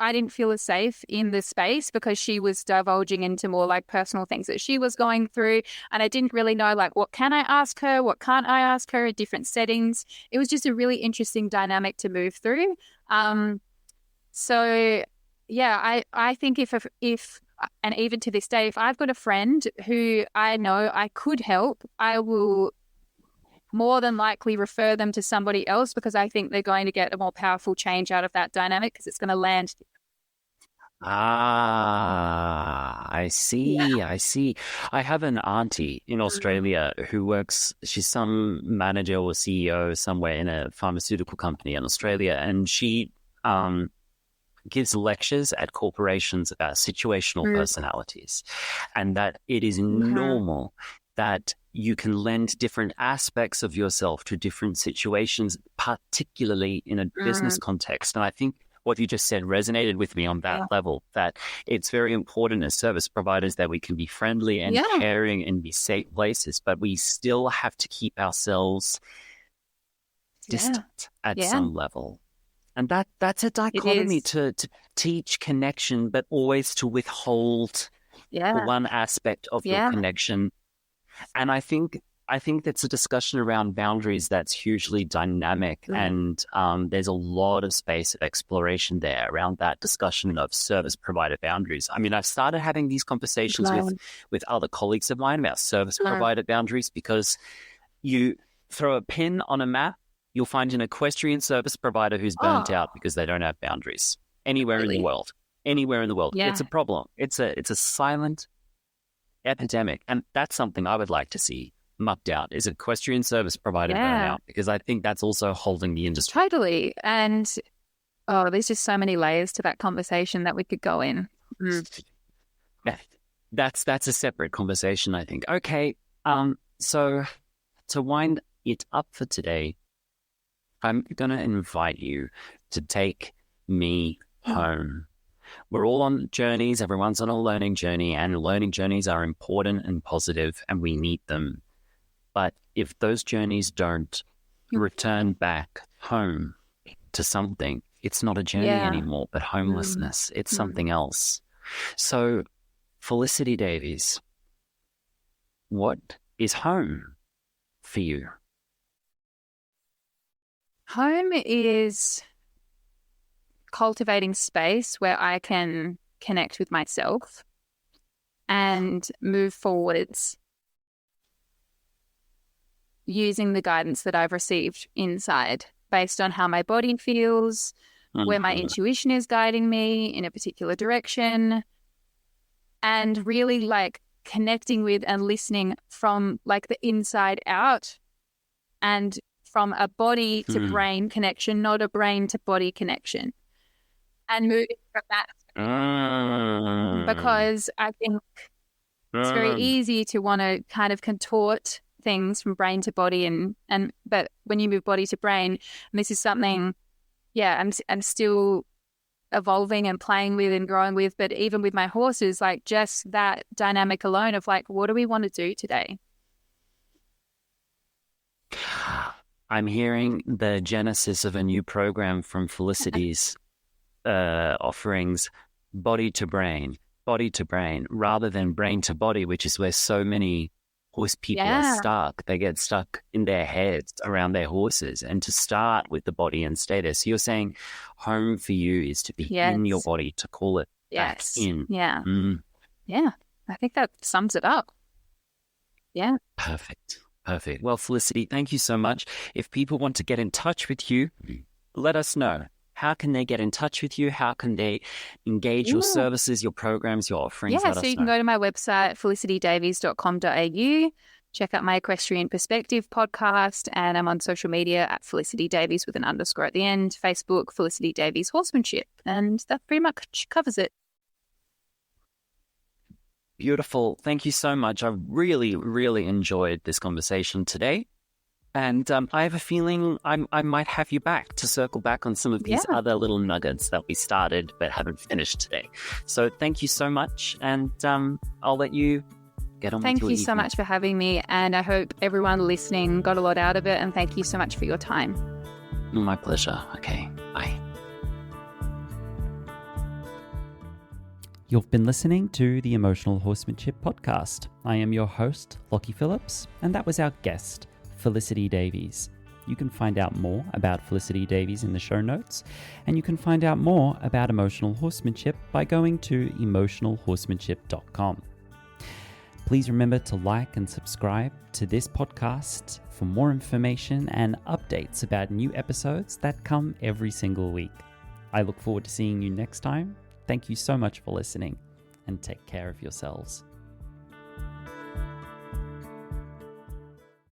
I didn't feel as safe in the space because she was divulging into more like personal things that she was going through. And I didn't really know like, what can I ask her? What can't I ask her in different settings? It was just a really interesting dynamic to move through. So yeah, I think if, and even to this day, if I've got a friend who I know I could help, I will more than likely refer them to somebody else, because I think they're going to get a more powerful change out of that dynamic, because it's going to land. I see. Yeah. I see. I have an auntie in Australia who works, she's some manager or CEO somewhere in a pharmaceutical company in Australia, and she gives lectures at corporations about situational personalities, and that it is normal that you can lend different aspects of yourself to different situations, particularly in a business context. And I think what you just said resonated with me on that level, that it's very important as service providers that we can be friendly and caring and be safe places, but we still have to keep ourselves distant at some level. And that's a dichotomy to teach connection, but always to withhold one aspect of your connection. And I think that's a discussion around boundaries that's hugely dynamic, and there's a lot of space of exploration there around that discussion of service provider boundaries. I mean, I've started having these conversations with other colleagues of mine about service provider boundaries, because you throw a pin on a map, you'll find an equestrian service provider who's burnt out because they don't have boundaries anywhere in the world. Yeah. It's a problem. It's a silent epidemic, and that's something I would like to see mucked out, is equestrian service provider burnout, because I think that's also holding the industry. Totally. And there's just so many layers to that conversation that we could go in. That's a separate conversation, I think. Okay, so to wind it up for today, I'm going to invite you to take me home. We're all on journeys. Everyone's on a learning journey, and learning journeys are important and positive, and we need them. But if those journeys don't return back home to something, it's not a journey anymore, but homelessness. It's something else. So, Felicity Davies, what is home for you? Home is cultivating space where I can connect with myself and move forwards using the guidance that I've received inside, based on how my body feels, where my intuition is guiding me in a particular direction, and really like connecting with and listening from like the inside out, and from a body to brain connection, not a brain to body connection. And moving from that. Because I think it's very easy to want to kind of contort things from brain to body, but when you move body to brain, and this is something, I'm still evolving and playing with and growing with, but even with my horses, like just that dynamic alone of like, what do we want to do today? I'm hearing the genesis of a new program from Felicity's offerings, body to brain, rather than brain to body, which is where so many horse people are stuck. They get stuck in their heads around their horses, and to start with the body instead. So you're saying home for you is to be in your body, to call it back Yes. in. Yeah. Yeah. I think that sums it up. Yeah. Perfect. Perfect. Well, Felicity, thank you so much. If people want to get in touch with you, let us know. How can they get in touch with you? How can they engage your services, your programs, your offerings? Yeah, Let so us you can know. go to my website, felicitydavies.com.au, check out my Equestrian Perspective podcast, and I'm on social media at Felicity Davies with an underscore at the end, Facebook, Felicity Davies Horsemanship, and that pretty much covers it. Beautiful. Thank you so much. I really, really enjoyed this conversation today. And I have a feeling I might have you back to circle back on some of these other little nuggets that we started but haven't finished today. So thank you so much. And I'll let you get on with your evening. Thank you so much for having me. And I hope everyone listening got a lot out of it. And thank you so much for your time. My pleasure. Okay. Bye. You've been listening to the Emotional Horsemanship Podcast. I am your host, Lockie Phillips, and that was our guest, Felicity Davies. You can find out more about Felicity Davies in the show notes, and you can find out more about emotional horsemanship by going to emotionalhorsemanship.com. Please remember to like and subscribe to this podcast for more information and updates about new episodes that come every single week. I look forward to seeing you next time. Thank you so much for listening, and take care of yourselves.